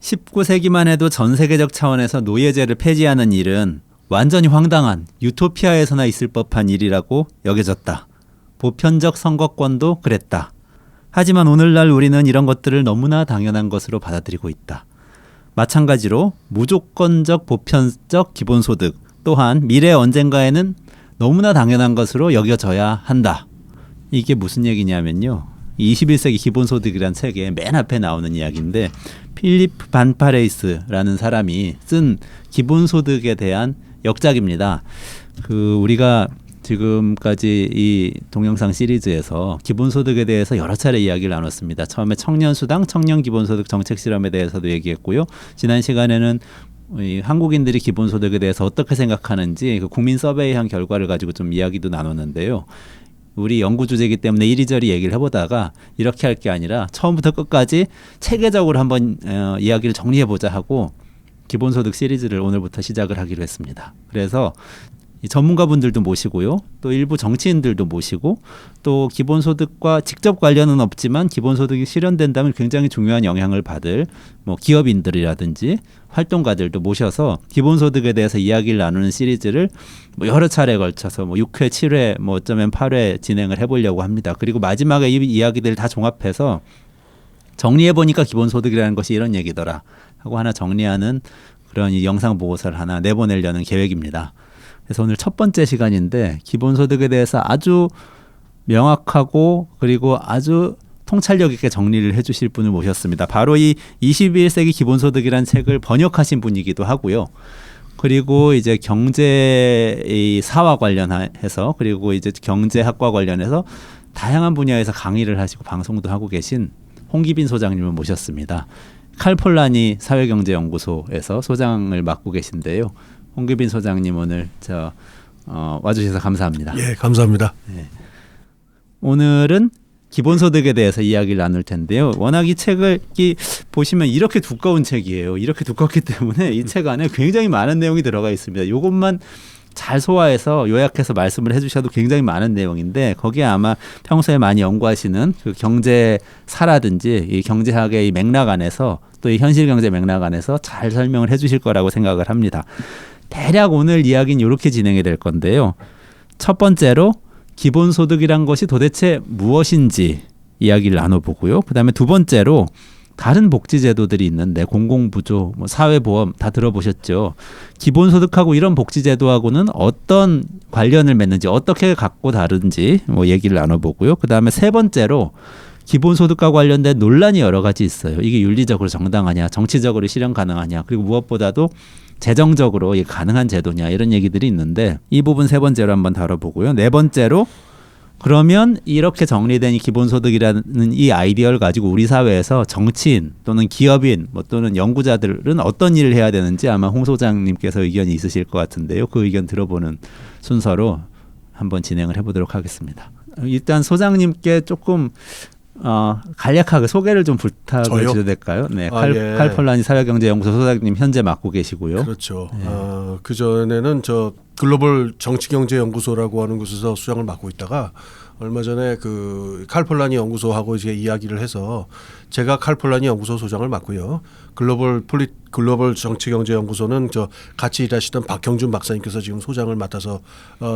19세기만 해도 전 세계적 차원에서 노예제를 폐지하는 일은 완전히 황당한 유토피아에서나 있을 법한 일이라고 여겨졌다. 보편적 선거권도 그랬다. 하지만 오늘날 우리는 이런 것들을 너무나 당연한 것으로 받아들이고 있다. 마찬가지로 무조건적 보편적 기본소득 또한 미래 언젠가에는 너무나 당연한 것으로 여겨져야 한다. 이게 무슨 얘기냐면요. 21세기 기본소득이란 책의 맨 앞에 나오는 이야기인데 필립 반파레이스라는 사람이 쓴 기본소득에 대한 역작입니다. 우리가 지금까지 이 동영상 시리즈에서 기본소득에 대해서 여러 차례 이야기를 나눴습니다. 처음에 청년수당, 청년기본소득 정책실험에 대해서도 얘기했고요. 지난 시간에는 이 한국인들이 기본소득에 대해서 어떻게 생각하는지 그 국민 서베이한 결과를 가지고 좀 이야기도 나눴는데요. 우리 연구 주제이기 때문에 이리저리 얘기를 해보다가 이렇게 할 게 아니라 처음부터 끝까지 체계적으로 한번 이야기를 정리해보자 하고 기본소득 시리즈를 오늘부터 시작을 하기로 했습니다. 그래서 이 전문가분들도 모시고요. 또 일부 정치인들도 모시고 또 기본소득과 직접 관련은 없지만 기본소득이 실현된다면 굉장히 중요한 영향을 받을 뭐 기업인들이라든지 활동가들도 모셔서 기본소득에 대해서 이야기를 나누는 시리즈를 뭐 여러 차례에 걸쳐서 뭐 6회, 7회, 뭐 어쩌면 8회 진행을 해보려고 합니다. 그리고 마지막에 이 이야기들을 다 종합해서 정리해보니까 기본소득이라는 것이 이런 얘기더라 하고 하나 정리하는 그런 이 영상 보고서를 하나 내보내려는 계획입니다. 그래서 오늘 첫 번째 시간인데 기본소득에 대해서 아주 명확하고 그리고 아주 통찰력 있게 정리를 해주실 분을 모셨습니다. 바로 이 21세기 기본소득이라는 책을 번역하신 분이기도 하고요. 그리고 이제 경제 사와 관련해서 그리고 이제 경제학과 관련해서 다양한 분야에서 강의를 하시고 방송도 하고 계신 홍기빈 소장님을 모셨습니다. 칼폴라니 사회경제연구소에서 소장을 맡고 계신데요. 홍기빈 소장님 오늘 와주셔서 감사합니다. 예, 감사합니다. 네. 오늘은 기본소득에 대해서 이야기를 나눌 텐데요. 워낙 이 책을 보시면 이렇게 두꺼운 책이에요. 이렇게 두껍기 때문에 이 책 안에 굉장히 많은 내용이 들어가 있습니다. 이것만 잘 소화해서 요약해서 말씀을 해주셔도 굉장히 많은 내용인데 거기에 아마 평소에 많이 연구하시는 그 경제사라든지 이 경제학의 이 맥락 안에서 또 이 현실 경제 맥락 안에서 잘 설명을 해주실 거라고 생각을 합니다. 대략 오늘 이야기는 이렇게 진행이 될 건데요. 첫 번째로 기본소득이란 것이 도대체 무엇인지 이야기를 나눠보고요. 그다음에 두 번째로 다른 복지제도들이 있는데 공공부조, 뭐 사회보험 다 들어보셨죠. 기본소득하고 이런 복지제도하고는 어떤 관련을 맺는지 어떻게 갖고 다른지 뭐 얘기를 나눠보고요. 그다음에 세 번째로 기본소득과 관련된 논란이 여러 가지 있어요. 이게 윤리적으로 정당하냐, 정치적으로 실현 가능하냐, 그리고 무엇보다도 재정적으로 이게 가능한 제도냐 이런 얘기들이 있는데 이 부분 세 번째로 한번 다뤄보고요. 네 번째로 그러면 이렇게 정리된 이 기본소득이라는 이 아이디어를 가지고 우리 사회에서 정치인 또는 기업인 뭐 또는 연구자들은 어떤 일을 해야 되는지 아마 홍 소장님께서 의견이 있으실 것 같은데요. 그 의견 들어보는 순서로 한번 진행을 해보도록 하겠습니다. 일단 소장님께 조금 간략하게 소개를 좀 부탁을 주셔도 될까요? 네, 예. 칼폴라니 사회경제연구소 소장님 현재 맡고 계시고요. 그렇죠. 네. 그 전에는 저 글로벌 정치경제연구소라고 하는 곳에서 수장을 맡고 있다가 얼마 전에 그 칼폴라니 연구소하고 이제 이야기를 해서 제가 칼폴라니 연구소 소장을 맡고요. 글로벌 정치경제연구소는 저 같이 일하시던 박형준 박사님께서 지금 소장을 맡아서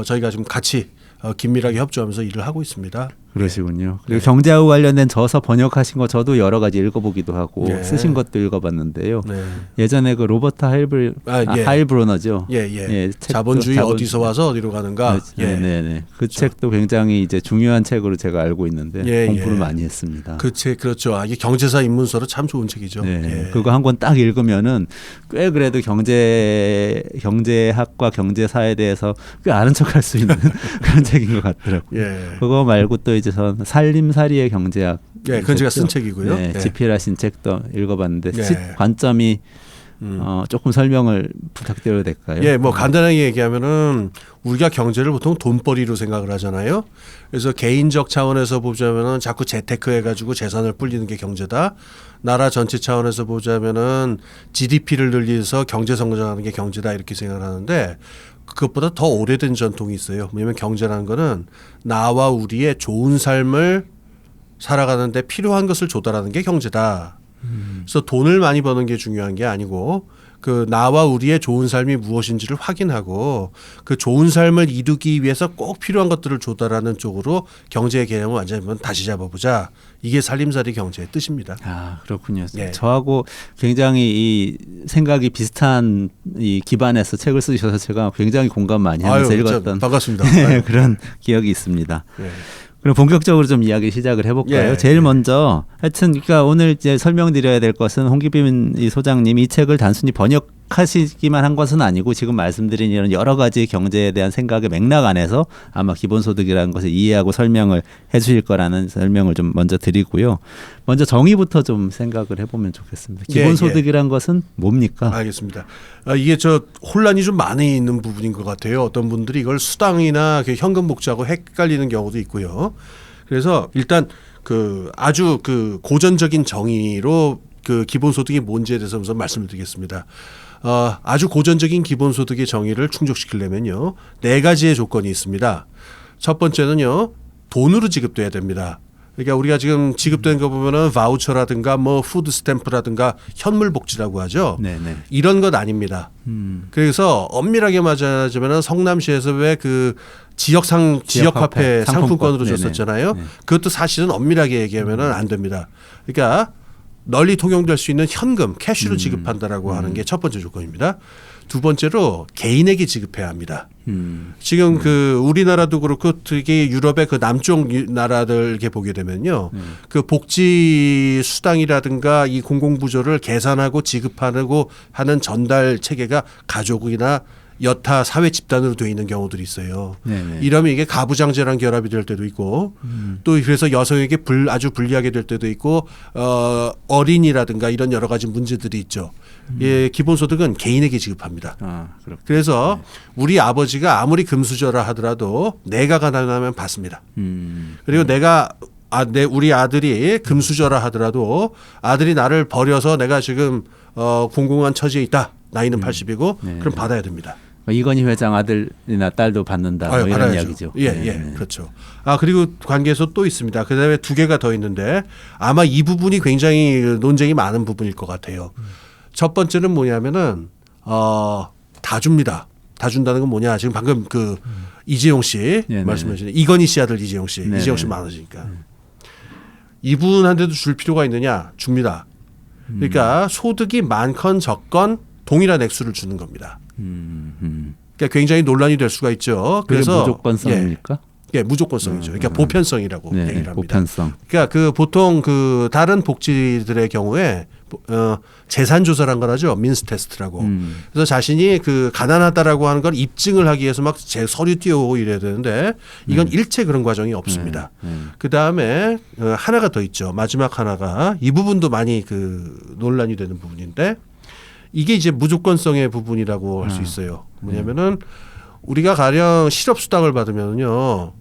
저희가 지금 같이 긴밀하게 협조하면서 일을 하고 있습니다. 그러시군요. 그리고 경제하고 관련된 저서 번역하신 거 저도 여러 가지 읽어보기도 하고 네. 쓰신 것도 읽어봤는데요. 네. 예전에 그 로버트 하일브로너죠. 예. 자본주의 어디서 와서 어디로 가는가. 네네. 그 책도 굉장히 이제 중요한 책으로 제가 알고 있는데 공부를 많이 했습니다. 그 책 그렇죠. 이게 경제사 입문서로 참 좋은 책이죠. 네. 그거 한 권 딱 읽으면은 꽤 그래도 경제학과 경제사에 대해서 꽤 아는 척할 수 있는 그런 책인 것 같더라고요. 그거 말고 또 이제 전 살림살이의 경제학. 그건 제가 쓴 책이고요. 네, 집필하신 책도 읽어봤는데 관점이 조금 설명을 부탁드려도 될까요? 뭐 간단하게 얘기하면은 우리가 경제를 보통 돈벌이로 생각을 하잖아요. 그래서 개인적 차원에서 보자면은 자꾸 재테크해가지고 재산을 불리는 게 경제다. 나라 전체 차원에서 보자면은 GDP를 늘려서 경제 성장하는 게 경제다 이렇게 생각을 하는데 그것보다 더 오래된 전통이 있어요. 왜냐하면 경제라는 거는 나와 우리의 좋은 삶을 살아가는데 필요한 것을 조달하는 게 경제다. 그래서 돈을 많이 버는 게 중요한 게 아니고 그 나와 우리의 좋은 삶이 무엇인지를 확인하고 그 좋은 삶을 이루기 위해서 꼭 필요한 것들을 조달하는 쪽으로 경제의 개념을 완전히 한번 다시 잡아보자. 이게 살림살이 경제의 뜻입니다. 아, 그렇군요. 네. 저하고 굉장히 이 생각이 비슷한 이 기반에서 책을 쓰셔서 제가 굉장히 공감 많이 하면서 아유, 읽었던 반갑습니다. 그런 기억이 있습니다. 네. 그럼 본격적으로 좀 이야기 시작을 해볼까요? 예, 제일 예. 먼저 하여튼 그러니까 오늘 이제 설명드려야 될 것은 홍기빈 이 소장님 이 책을 단순히 번역하시기만 한 것은 아니고 지금 말씀드린 이런 여러 가지 경제에 대한 생각의 맥락 안에서 아마 기본소득이라는 것을 이해하고 설명을 해주실 거라는 설명을 좀 먼저 드리고요. 먼저 정의부터 좀 생각을 해보면 좋겠습니다. 예, 기본소득이란 것은 뭡니까? 알겠습니다. 이게 저 혼란이 좀 많이 있는 부분인 것 같아요. 어떤 분들이 이걸 수당이나 그 현금 복지하고 헷갈리는 경우도 있고요. 그래서 일단 그 아주 그 고전적인 정의로 그 기본소득이 뭔지에 대해서 우선 말씀을 드리겠습니다. 아주 고전적인 기본소득의 정의를 충족시키려면요 4가지의 조건이 있습니다. 첫 번째는요 돈으로 지급돼야 됩니다. 그러니까 우리가 지금 지급되는 거 보면은 바우처라든가 뭐 푸드 스탬프라든가 현물 복지라고 하죠. 네네. 이런 것 아닙니다. 그래서 엄밀하게 말하자면 성남시에서 왜 그 지역화폐 상품권으로 네네. 줬었잖아요. 네. 그것도 사실은 엄밀하게 얘기하면은 안 됩니다. 그러니까 널리 통용될 수 있는 현금, 캐시로 지급한다라고 하는 게 첫 번째 조건입니다. 두 번째로 개인에게 지급해야 합니다. 지금 그 우리나라도 그렇고 특히 유럽의 그 남쪽 나라들 이렇게 보게 되면요. 그 복지 수당이라든가 이 공공부조를 계산하고 지급하고 하는 전달 체계가 가족이나 여타 사회 집단으로 되어 있는 경우들이 있어요. 네네. 이러면 이게 가부장제랑 결합이 될 때도 있고 또 그래서 여성에게 아주 불리하게 될 때도 있고 어린이라든가 이런 여러 가지 문제들이 있죠. 예, 기본소득은 개인에게 지급합니다. 아, 그렇군요. 그래서 우리 아버지가 아무리 금수저라 하더라도 내가 가난하면 받습니다. 그리고 우리 아들이 금수저라 하더라도 아들이 나를 버려서 내가 지금 공공한 처지에 있다. 나이는 80이고 네. 그럼 받아야 됩니다. 이건희 회장 아들이나 딸도 받는다 뭐 이런 받아야죠. 이야기죠. 예, 네, 예, 네. 그렇죠. 그리고 관계에서 또 있습니다. 그다음에 2개가 더 있는데 아마 이 부분이 굉장히 논쟁이 많은 부분일 것 같아요. 첫 번째는 뭐냐면은 다 줍니다. 다 준다는 건 뭐냐? 지금 방금 그 이재용 씨 네네. 말씀하신 이건희 씨 아들 이재용 씨, 네네. 이재용 씨 많으시니까 이분한테도 줄 필요가 있느냐? 줍니다. 그러니까 소득이 많건 적건 동일한 액수를 주는 겁니다. 그러니까 굉장히 논란이 될 수가 있죠. 그게 그래서 무조건성입니까? 예, 무조건성이죠. 그러니까 보편성이라고 네, 얘기를 합니다. 보편성. 그러니까 그 보통 그 다른 복지들의 경우에 재산 조사란 걸 하죠. 민스 테스트라고. 그래서 자신이 그 가난하다라고 하는 걸 입증을 하기 위해서 막 제 서류 띄워오고 이래야 되는데 이건 일체 그런 과정이 없습니다. 그 다음에 하나가 더 있죠. 마지막 하나가 이 부분도 많이 그 논란이 되는 부분인데 이게 이제 무조건성의 부분이라고 할 수 있어요. 뭐냐면은 우리가 가령 실업수당을 받으면요.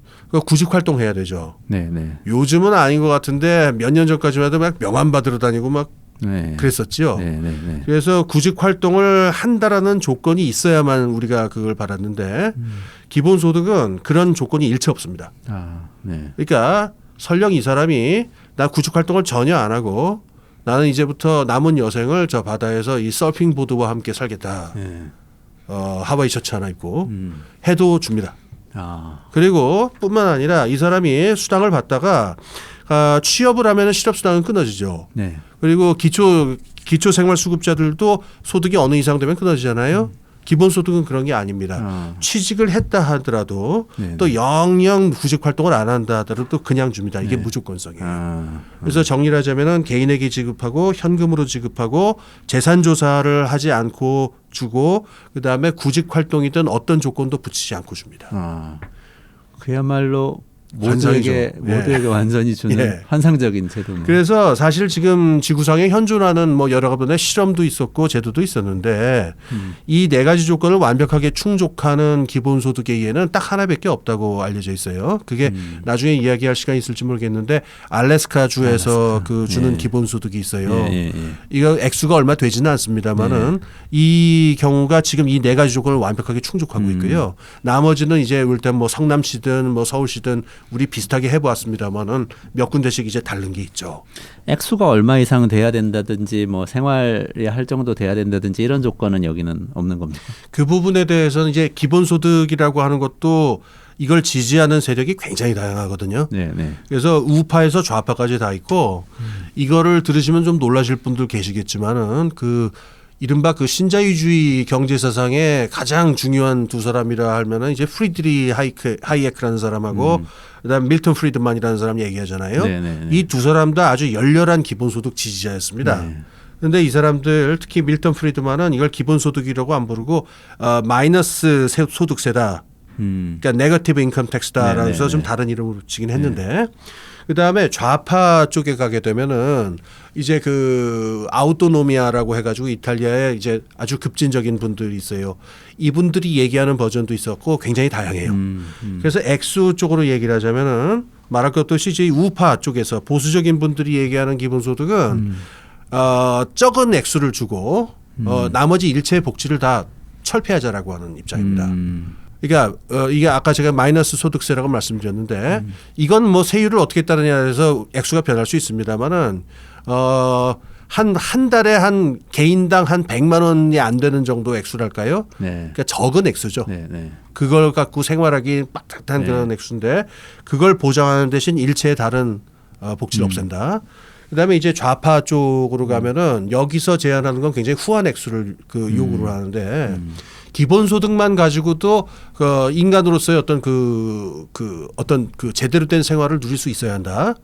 구직 활동해야 되죠. 네, 네. 요즘은 아닌 것 같은데 몇 년 전까지만 해도 막 명함 받으러 다니고 막 네. 그랬었죠. 네, 네, 네. 그래서 구직 활동을 한다라는 조건이 있어야만 우리가 그걸 받았는데 기본소득은 그런 조건이 일체 없습니다. 아, 네. 그러니까 설령 이 사람이 나 구직 활동을 전혀 안 하고 나는 이제부터 남은 여생을 저 바다에서 이 서핑 보드와 함께 살겠다. 네. 하와이 셔츠 하나 입고 해도 줍니다. 아, 그리고 뿐만 아니라 이 사람이 수당을 받다가 취업을 하면 실업수당은 끊어지죠. 네. 그리고 기초생활수급자들도 소득이 어느 이상 되면 끊어지잖아요. 기본소득은 그런 게 아닙니다. 취직을 했다 하더라도 네네. 또 영영 구직 활동을 안 한다 하더라도 또 그냥 줍니다. 이게 무조건성이에요. 아, 그래서 정리를 하자면은 개인에게 지급하고 현금으로 지급하고 재산 조사를 하지 않고 주고 그다음에 구직 활동이든 어떤 조건도 붙이지 않고 줍니다. 아, 그야말로 환상이죠. 모두에게 완전히 주는 예. 환상적인 제도네요. 그래서 사실 지금 지구상에 현존하는 뭐 여러 가지 실험도 있었고 제도도 있었는데 이 4가지 조건을 완벽하게 충족하는 기본소득의 예는 딱 하나밖에 없다고 알려져 있어요. 그게 나중에 이야기할 시간이 있을지 모르겠는데 알래스카 주에서 그 주는 예. 기본소득이 있어요. 예. 이거 액수가 얼마 되지는 않습니다만은 이 경우가 지금 이 4가지 조건을 완벽하게 충족하고 있고요. 나머지는 이제 올 때 뭐 성남시든 뭐 서울시든 우리 비슷하게 해보았습니다만은 몇 군데씩 이제 다른 게 있죠. 액수가 얼마 이상 돼야 된다든지 뭐 생활이 할 정도 돼야 된다든지 이런 조건은 여기는 없는 겁니까? 그 부분에 대해서는 이제 기본소득이라고 하는 것도 이걸 지지하는 세력이 굉장히 다양하거든요. 네, 네. 그래서 우파에서 좌파까지 다 있고 이거를 들으시면 좀 놀라실 분들 계시겠지만은 그 이른바 그 신자유주의 경제 사상의 가장 중요한 두 사람이라 하면은 이제 프리드리 하이에크라는 사람하고 그다음 밀턴 프리드만이라는 사람 얘기하잖아요. 네, 네, 네. 이 두 사람 다 아주 열렬한 기본소득 지지자였습니다. 네. 그런데 이 사람들 특히 밀턴 프리드만은 이걸 기본소득이라고 안 부르고 마이너스 소득세다. 그러니까 네거티브 인컴 텍스다라고 해서 좀 다른 이름으로 붙이긴 했는데 그다음에 좌파 쪽에 가게 되면은 이제 그 아우토노미아라고 해가지고 이탈리아에 이제 아주 급진적인 분들이 있어요. 이분들이 얘기하는 버전도 있었고 굉장히 다양해요. 그래서 액수 쪽으로 얘기를 하자면은 말할 것 없이 이제 우파 쪽에서 보수적인 분들이 얘기하는 기본소득은 적은 액수를 주고 나머지 일체의 복지를 다 철폐하자라고 하는 입장입니다. 그러니까 이게 아까 제가 마이너스 소득세라고 말씀드렸는데 이건 뭐 세율을 어떻게 따르냐에 해서 액수가 변할 수 있습니다만은 한 달에 한 개인당 한 100만 원이 안 되는 정도 액수랄까요? 네. 그러니까 적은 액수죠. 네, 네. 그걸 갖고 생활하기 빡빡한 그런 액수인데 그걸 보장하는 대신 일체의 다른 복지를 없앤다. 그다음에 이제 좌파 쪽으로 가면은 여기서 제한하는 건 굉장히 후한 액수를 그 요구를 하는데 기본소득만 가지고도 그 인간으로서의 어떤 어떤 제대로 된 생활을 누릴 수 있어야 한다.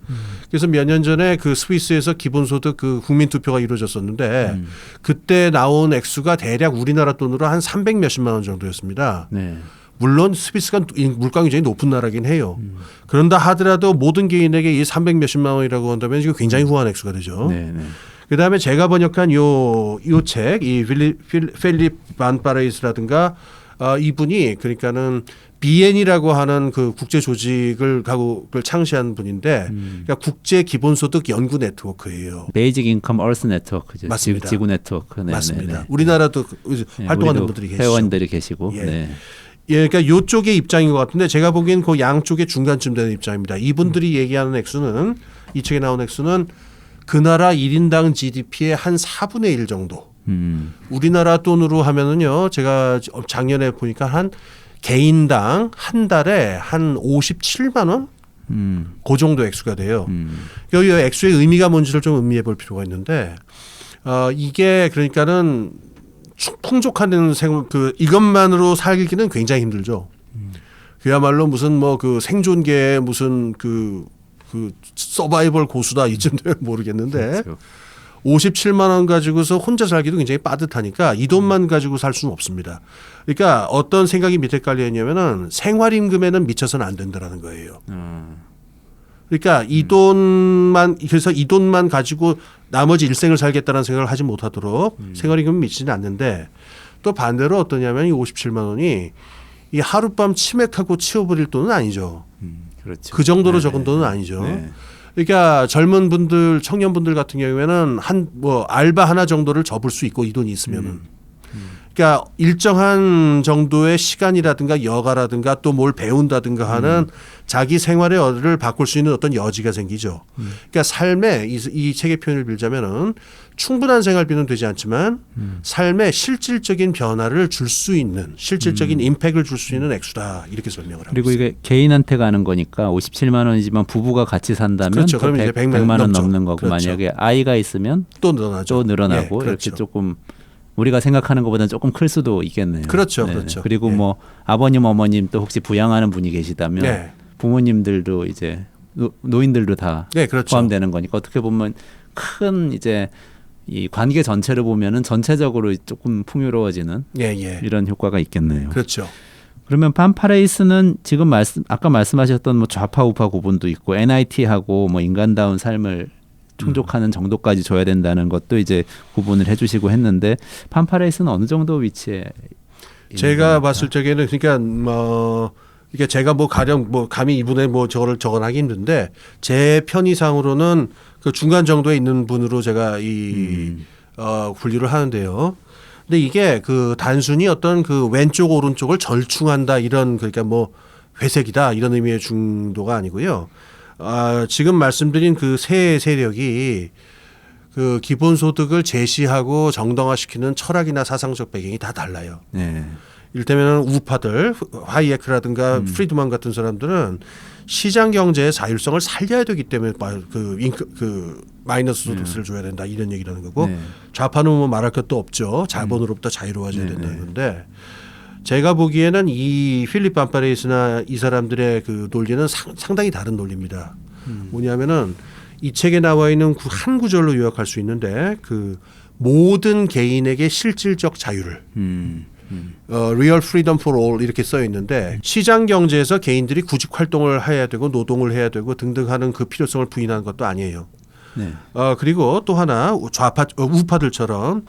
그래서 몇 년 전에 그 스위스에서 기본소득 그 국민투표가 이루어졌었는데 그때 나온 액수가 대략 우리나라 돈으로 한 300 몇십만 원 정도였습니다. 네. 물론 스위스가 물가 굉장히 높은 나라긴 해요. 그런다 하더라도 모든 개인에게 이 300 몇십만 원이라고 한다면 이거 굉장히 후한 액수가 되죠. 네, 네. 그다음에 제가 번역한 요 책, 이 필립 반 파레이스라든가 이분이 그러니까는 BN이라고 하는 그 국제 조직을 그걸 창시한 분인데 그러니까 국제 기본소득 연구 네트워크예요. 베이직 인컴 얼스 네트워크죠. 맞습니다. 지구 네트워크. 네, 맞습니다. 네, 네. 우리나라도 활동하는 우리도 분들이 계시죠. 회원들이 계시고. 예. 네. 예, 그러니까 이쪽의 입장인 것 같은데 제가 보기엔 그 양쪽의 중간쯤 되는 입장입니다. 이분들이 얘기하는 액수는 이 책에 나온 액수는 그 나라 1인당 GDP의 한 4분의 1 정도. 우리나라 돈으로 하면은요. 제가 작년에 보니까 한 개인당 한 달에 한 57만 원? 그 정도 액수가 돼요. 여기 액수의 의미가 뭔지를 좀 음미해 볼 필요가 있는데 이게 그러니까는 풍족한 생활 이것만으로 살기는 굉장히 힘들죠. 그야말로 무슨 뭐 그 생존계의 무슨 그 서바이벌 고수다 이 정도는 모르겠는데 그렇죠. 57만 원 가지고서 혼자 살기도 굉장히 빠듯하니까 이 돈만 가지고 살 수는 없습니다. 그러니까 어떤 생각이 밑에 깔려 있냐면은 생활임금에는 미쳐서는 안 된다라는 거예요. 그러니까 이 돈만 가지고 나머지 일생을 살겠다는 생각을 하지 못하도록 생활임금은 미치지는 않는데 또 반대로 어떠냐면 이 57만 원이 이 하룻밤 치맥하고 치워버릴 돈은 아니죠. 그렇죠. 그 정도로 네, 적은 네. 돈은 아니죠. 네. 그러니까 젊은 분들, 청년분들 같은 경우에는 알바 하나 정도를 접을 수 있고 이 돈이 있으면은. 그러니까 일정한 정도의 시간이라든가 여가라든가 또 뭘 배운다든가 하는 자기 생활의 어를 바꿀 수 있는 어떤 여지가 생기죠. 그러니까 삶에 이 책의 표현을 빌자면은 충분한 생활비는 되지 않지만 삶에 실질적인 변화를 줄 수 있는 실질적인 임팩을 줄 수 있는 액수다 이렇게 설명을 하고 그리고 있어요. 이게 개인한테 가는 거니까 57만 원이지만 부부가 같이 산다면 그렇죠. 또 그러면 이제 100만 원 넘죠. 넘는 거고 그렇죠. 만약에 아이가 있으면 또 늘어나죠. 또 늘어나고 예, 그렇죠. 이렇게 조금 우리가 생각하는 것보다는 조금 클 수도 있겠네요. 그렇죠, 네. 그렇죠. 그리고 예. 뭐 아버님, 어머님 또 혹시 부양하는 분이 계시다면 네. 부모님들도 이제 노인들도 다 네, 그렇죠. 포함되는 거니까 어떻게 보면 큰 이제 이 관계 전체를 보면은 전체적으로 조금 풍요로워지는 예, 예. 이런 효과가 있겠네요. 그렇죠. 그러면 판파레이스는 지금 아까 말씀하셨던 뭐 좌파 우파 구분도 있고 NIT하고 뭐 인간다운 삶을 충족하는 정도까지 줘야 된다는 것도 이제 구분을 해주시고 했는데 판파레이스는 어느 정도 위치에 제가 봤을 적에는 그러니까 뭐 이게 제가 뭐 가령 뭐 감히 이분의 뭐 저거를 적어하기 힘든데 제 편의상으로는 그 중간 정도에 있는 분으로 제가 분류를 하는데요. 근데 이게 그 단순히 어떤 그 왼쪽 오른쪽을 절충한다 이런 그러니까 뭐 회색이다 이런 의미의 중도가 아니고요. 지금 말씀드린 그 세 세력이 그 기본소득을 제시하고 정당화시키는 철학이나 사상적 배경이 다 달라요. 네. 이를테면 우파들, 하이에크라든가 프리드만 같은 사람들은 시장 경제의 자율성을 살려야 되기 때문에 그 마이너스 소득세를 줘야 된다 이런 얘기를 하는 거고 네. 좌파는 뭐 말할 것도 없죠. 자본으로부터 자유로워져야 된다는 건데 제가 보기에는 이 필립 반파레이스나 이 사람들의 그 논리는 상당히 다른 논리입니다. 뭐냐면은 이 책에 나와 있는 한 구절로 요약할 수 있는데 그 모든 개인에게 실질적 자유를 Real Freedom for All 이렇게 써 있는데 시장 경제에서 개인들이 구직 활동을 해야 되고 노동을 해야 되고 등등 하는 그 필요성을 부인하는 것도 아니에요. 네. 그리고 또 하나 우파들처럼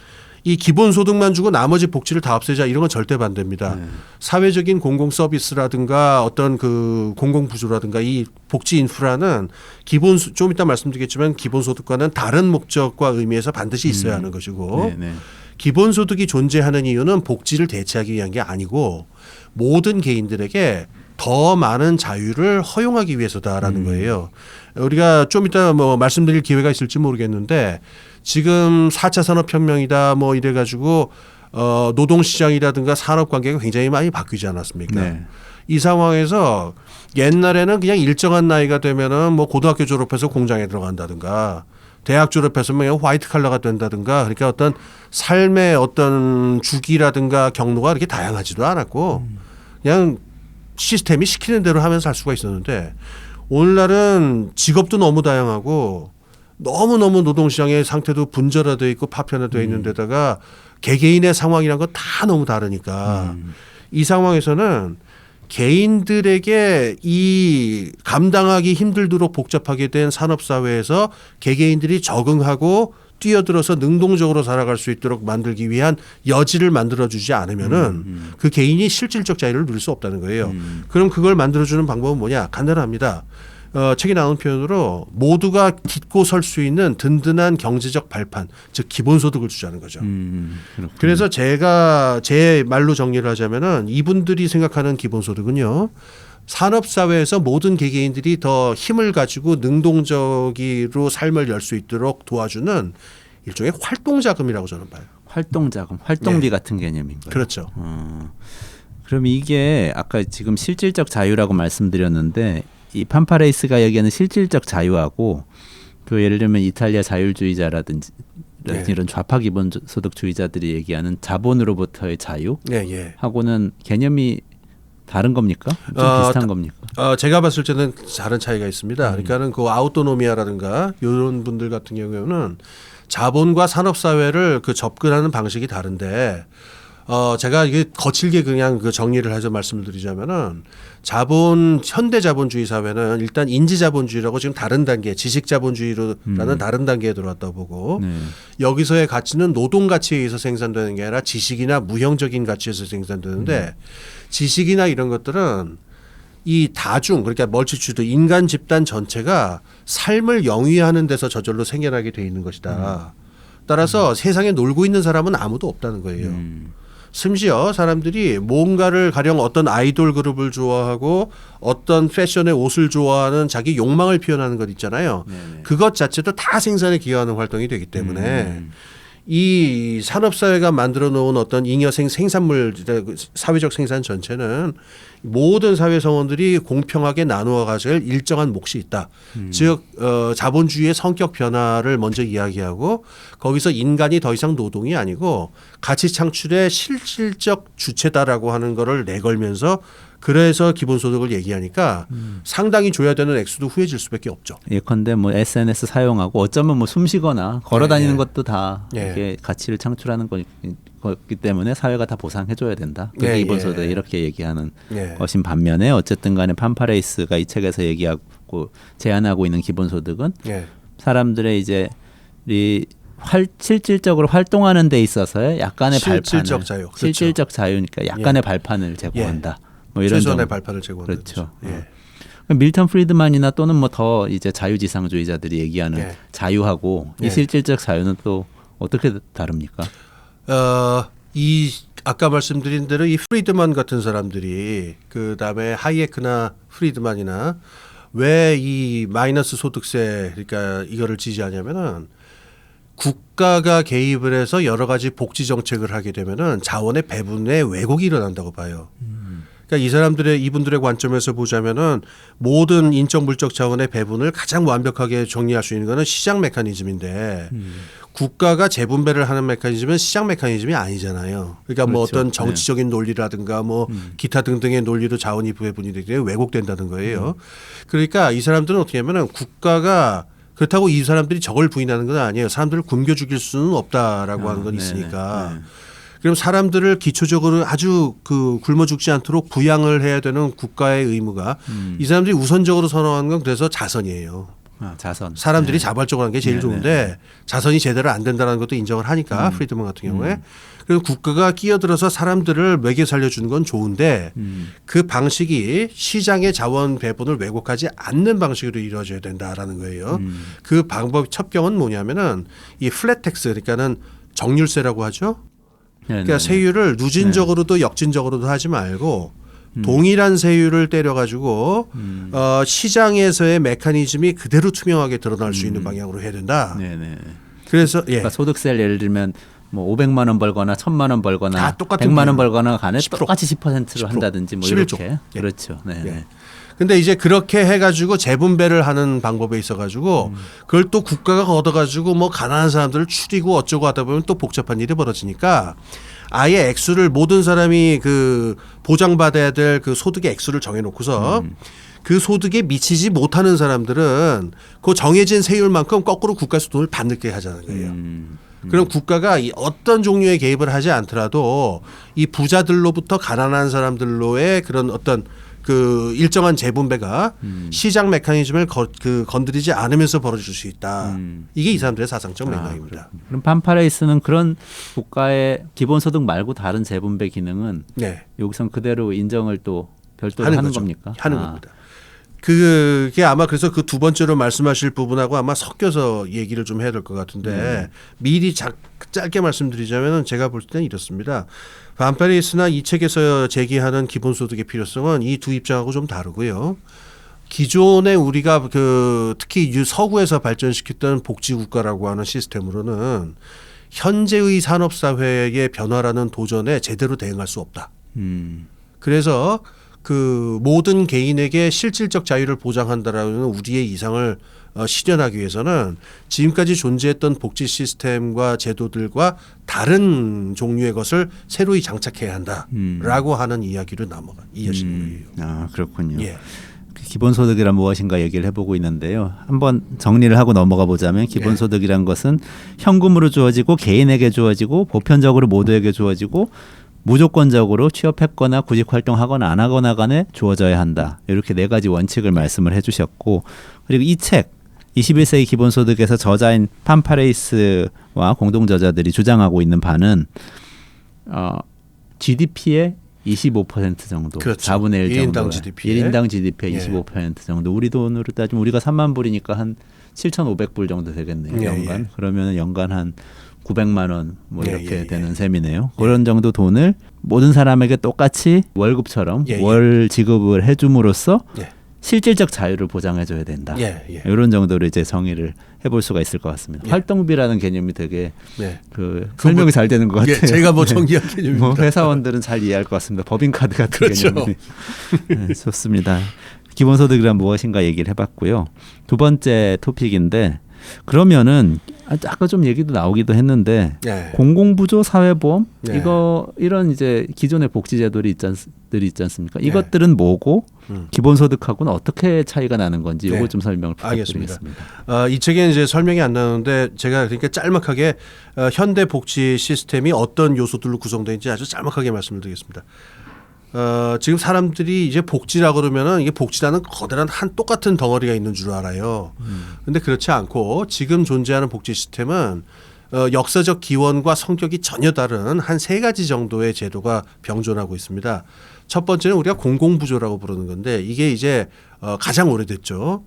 이 기본소득만 주고 나머지 복지를 다 없애자 이런 건 절대 반대입니다. 네. 사회적인 공공 서비스라든가 어떤 그 공공 부조라든가 이 복지 인프라는 좀 이따 말씀드리겠지만 기본소득과는 다른 목적과 의미에서 반드시 있어야 하는 것이고 네, 네. 기본소득이 존재하는 이유는 복지를 대체하기 위한 게 아니고 모든 개인들에게 더 많은 자유를 허용하기 위해서다라는 거예요. 우리가 좀 이따 뭐 말씀드릴 기회가 있을지 모르겠는데 지금 4차 산업혁명이다 뭐 이래가지고 노동시장이라든가 산업관계가 굉장히 많이 바뀌지 않았습니까? 네. 이 상황에서 옛날에는 그냥 일정한 나이가 되면은 뭐 고등학교 졸업해서 공장에 들어간다든가 대학 졸업해서 그냥 화이트 칼라가 된다든가 그러니까 어떤 삶의 어떤 주기라든가 경로가 그렇게 다양하지도 않았고 그냥 시스템이 시키는 대로 하면서 살 수가 있었는데 오늘날은 직업도 너무 다양하고 너무너무 노동시장의 상태도 분절화되어 있고 파편화되어 있는 데다가 개개인의 상황이란 건 다 너무 다르니까 이 상황에서는 개인들에게 이 감당하기 힘들도록 복잡하게 된 산업사회에서 개개인들이 적응하고 뛰어들어서 능동적으로 살아갈 수 있도록 만들기 위한 여지를 만들어주지 않으면은 그 개인이 실질적 자유를 누릴 수 없다는 거예요. 그럼 그걸 만들어주는 방법은 뭐냐? 간단합니다. 책에 나온 표현으로 모두가 딛고 설 수 있는 든든한 경제적 발판, 즉 기본소득을 주자는 거죠. 그래서 제가 제 말로 정리를 하자면은 이분들이 생각하는 기본소득은요. 산업사회에서 모든 개개인들이 더 힘을 가지고 능동적으로 삶을 열 수 있도록 도와주는 일종의 활동자금이라고 저는 봐요. 활동자금, 활동비 네. 같은 개념인 거예요. 그렇죠. 그럼 이게 아까 지금 실질적 자유라고 말씀드렸는데 이 판파레이스가 얘기하는 실질적 자유하고 그 예를 들면 이탈리아 자율주의자라든지 네. 이런 좌파 기본소득주의자들이 얘기하는 자본으로부터의 자유하고는 개념이 다른 겁니까? 좀 비슷한 겁니까? 제가 봤을 때는 다른 차이가 있습니다. 그러니까는 그 아우토노미아라든가 이런 분들 같은 경우에는 자본과 산업사회를 그 접근하는 방식이 다른데 제가 이게 거칠게 그냥 그 정리를 해서 말씀을 드리자면은 현대 자본주의 사회는 일단 인지 자본주의라고 지금 다른 단계, 지식 자본주의라는 다른 단계에 들어왔다고 보고 여기서의 가치는 노동 가치에 의해서 생산되는 게 아니라 지식이나 무형적인 가치에서 생산되는데 지식이나 이런 것들은 이 다중 그러니까 멀티튜드 인간 집단 전체가 삶을 영위하는 데서 저절로 생겨나게 돼 있는 것이다. 따라서 세상에 놀고 있는 사람은 아무도 없다는 거예요. 심지어 사람들이 뭔가를 가령 어떤 아이돌 그룹을 좋아하고 어떤 패션의 옷을 좋아하는 자기 욕망을 표현하는 것 있잖아요. 네네. 그것 자체도 다 생산에 기여하는 활동이 되기 때문에 이 산업사회가 만들어 놓은 어떤 잉여생 생산물 사회적 생산 전체는 모든 사회 성원들이 공평하게 나누어 가질 일정한 몫이 있다. 즉 자본주의의 성격 변화를 먼저 이야기하고 거기서 인간이 더 이상 노동이 아니고 가치 창출의 실질적 주체다라고 하는 거를 내걸면서 그래서 기본소득을 얘기하니까 상당히 줘야 되는 액수도 후해질 수밖에 없죠. 예컨대 뭐 SNS 사용하고 어쩌면 뭐 숨쉬거나 걸어다니는 것도 다 이렇게 가치를 창출하는 거기 때문에 사회가 다 보상해줘야 된다. 그게 기본소득 이렇게 얘기하는 것인 반면에 어쨌든 간에 판파레이스가 이 책에서 얘기하고 제안하고 있는 기본소득은 사람들의 이제 실질적으로 활동하는 데 있어서의 약간의 실질적 발판을 자유. 그렇죠. 실질적 자유니까 약간의 발판을 제공한다. 뭐 이런 최소한의 발판을 제공한다. 그렇죠. 밀턴 프리드만이나 또는 뭐 더 이제 자유지상주의자들이 얘기하는 자유하고 이 실질적 자유는 또 어떻게 다릅니까? 이 아까 말씀드린 대로 이 프리드만 같은 사람들이 그다음에 하이에크나 프리드만이나 왜 이 마이너스 소득세 그러니까 이거를 지지하냐면은 국가가 개입을 해서 여러 가지 복지 정책을 하게 되면은 자원의 배분에 왜곡이 일어난다고 봐요. 그러니까 이분들의 관점에서 보자면은 모든 인적 물적 자원의 배분을 가장 완벽하게 정리할 수 있는 거는 시장 메커니즘인데 국가가 재분배를 하는 메커니즘은 시장 메커니즘이 아니잖아요. 그러니까 뭐 그렇죠. 어떤 정치적인 논리라든가 뭐 기타 등등의 논리로 자원이 배분이 되게 왜곡된다는 거예요. 그러니까 이 사람들은 어떻게 하면은 국가가 그렇다고 이 사람들이 저걸 부인하는 건 아니에요. 사람들을 굶겨 죽일 수는 없다라고 하는 건 네네. 있으니까. 네. 그럼 사람들을 기초적으로 아주 굶어 죽지 않도록 부양을 해야 되는 국가의 의무가 이 사람들이 우선적으로 선호하는 건 그래서 자선이에요. 자선. 사람들이 네. 자발적으로 하는 게 제일 네네. 좋은데 자선이 제대로 안 된다는 것도 인정을 하니까 프리드먼 같은 경우에 그래서 국가가 끼어들어서 사람들을 먹여 살려주는 건 좋은데 그 방식이 시장의 자원 배분을 왜곡하지 않는 방식으로 이루어져야 된다라는 거예요. 그 방법 첩경은 뭐냐면은 이 플랫 텍스 그러니까는 정률세라고 하죠. 그러니까 네네네. 세율을 누진적으로도 역진적으로도 하지 말고 동일한 세율을 때려가지고 시장에서의 메커니즘이 그대로 투명하게 드러날 수 있는 방향으로 해야 된다. 네네. 그래서 예. 그러니까 소득세를 예를 들면 뭐 500만 원 벌거나 1000만 원 벌거나 다 똑같은 100만 원 비율. 벌거나 간에 10%. 똑같이 10%로 한다든지 뭐 11조. 이렇게. 예. 그렇죠. 네. 예. 근데 이제 그렇게 해가지고 재분배를 하는 방법에 있어가지고 그걸 또 국가가 걷어가지고 뭐 가난한 사람들을 추리고 어쩌고 하다 보면 또 복잡한 일이 벌어지니까 아예 액수를 모든 사람이 그 보장받아야 될 그 소득의 액수를 정해놓고서 그 소득에 미치지 못하는 사람들은 그 정해진 세율만큼 거꾸로 국가에서 돈을 받게 하자는 거예요. 그럼 국가가 이 어떤 종류의 개입을 하지 않더라도 이 부자들로부터 가난한 사람들로의 그런 어떤 그 일정한 재분배가 시장 메커니즘을 건드리지 않으면서 벌어질 수 있다. 이게 이 사람들의 사상적 맥락입니다. 그럼 판파레이스는 그런 국가의 기본소득 말고 다른 재분배 기능은 네. 여기선 그대로 인정을 또 별도로 하는 거죠. 겁니까? 하는 겁니다. 그게 아마 그래서 그 두 번째로 말씀하실 부분하고 아마 섞여서 얘기를 좀 해야 될 것 같은데 미리 짧게 말씀드리자면 제가 볼 때는 이렇습니다. 반파레이스나 이 책에서 제기하는 기본소득의 필요성은 이 두 입장하고 좀 다르고요. 기존에 우리가 그 특히 서구에서 발전시켰던 복지국가라고 하는 시스템으로는 현재의 산업사회의 변화라는 도전에 제대로 대응할 수 없다. 그래서 그 모든 개인에게 실질적 자유를 보장한다라는 우리의 이상을 실현하기 위해서는 지금까지 존재했던 복지 시스템과 제도들과 다른 종류의 것을 새로이 장착해야 한다라고 하는 이야기로 이어지는 거예요. 그렇군요. 예. 기본소득이란 무엇인가 얘기를 해보고 있는데요. 한번 정리를 하고 넘어가 보자면 기본소득이란 것은 현금으로 주어지고 개인에게 주어지고 보편적으로 모두에게 주어지고 무조건적으로 취업했거나 구직활동하거나 안 하거나 간에 주어져야 한다. 이렇게 네 가지 원칙을 말씀을 해주셨고 그리고 이 책 21세기 기본소득에서 저자인 판파레이스와 공동저자들이 주장하고 있는 바는 GDP의 25% 정도, 그렇죠. 4분의 1 정도, 1인당 GDP의 예. 25% 정도. 우리 돈으로 따지면 우리가 3만 불이니까 한 7,500불 정도 되겠네요. 예, 연간. 예. 그러면 연간 한 900만 원 뭐 예, 이렇게 예, 되는 셈이네요. 그런 정도 돈을 모든 사람에게 똑같이 월급처럼 예, 예. 월 지급을 해줌으로써 예. 실질적 자유를 보장해줘야 된다. 예, 예. 이런 정도로 이제 정의를 해볼 수가 있을 것 같습니다. 예. 활동비라는 개념이 되게 네. 설명이 잘 되는 것 같아요. 예, 제가 뭐 정리한 개념입니다. 뭐 회사원들은 잘 이해할 것 같습니다. 법인카드 같은 그렇죠. 개념이. 네, 좋습니다. 기본소득이란 무엇인가 얘기를 해봤고요. 두 번째 토픽인데 그러면은 아까 좀 얘기도 나오기도 했는데 네. 공공부조 사회보험 네. 이런 이제 기존의 복지제도들이 있지 않습니까? 네. 이것들은 뭐고 기본소득하고는 어떻게 차이가 나는 건지 이거 네. 좀 설명을 알겠습니다. 부탁드리겠습니다. 이 책에는 이제 설명이 안 나오는데 제가 그러니까 짤막하게 현대 복지 시스템이 어떤 요소들로 구성되어 있는지 아주 짤막하게 말씀을 드리겠습니다. 지금 사람들이 이제 복지라고 그러면은 이게 복지라는 거대한 한 똑같은 덩어리가 있는 줄 알아요. 근데 그렇지 않고 지금 존재하는 복지 시스템은 역사적 기원과 성격이 전혀 다른 한 세 가지 정도의 제도가 병존하고 있습니다. 첫 번째는 우리가 공공부조라고 부르는 건데 이게 이제 가장 오래됐죠.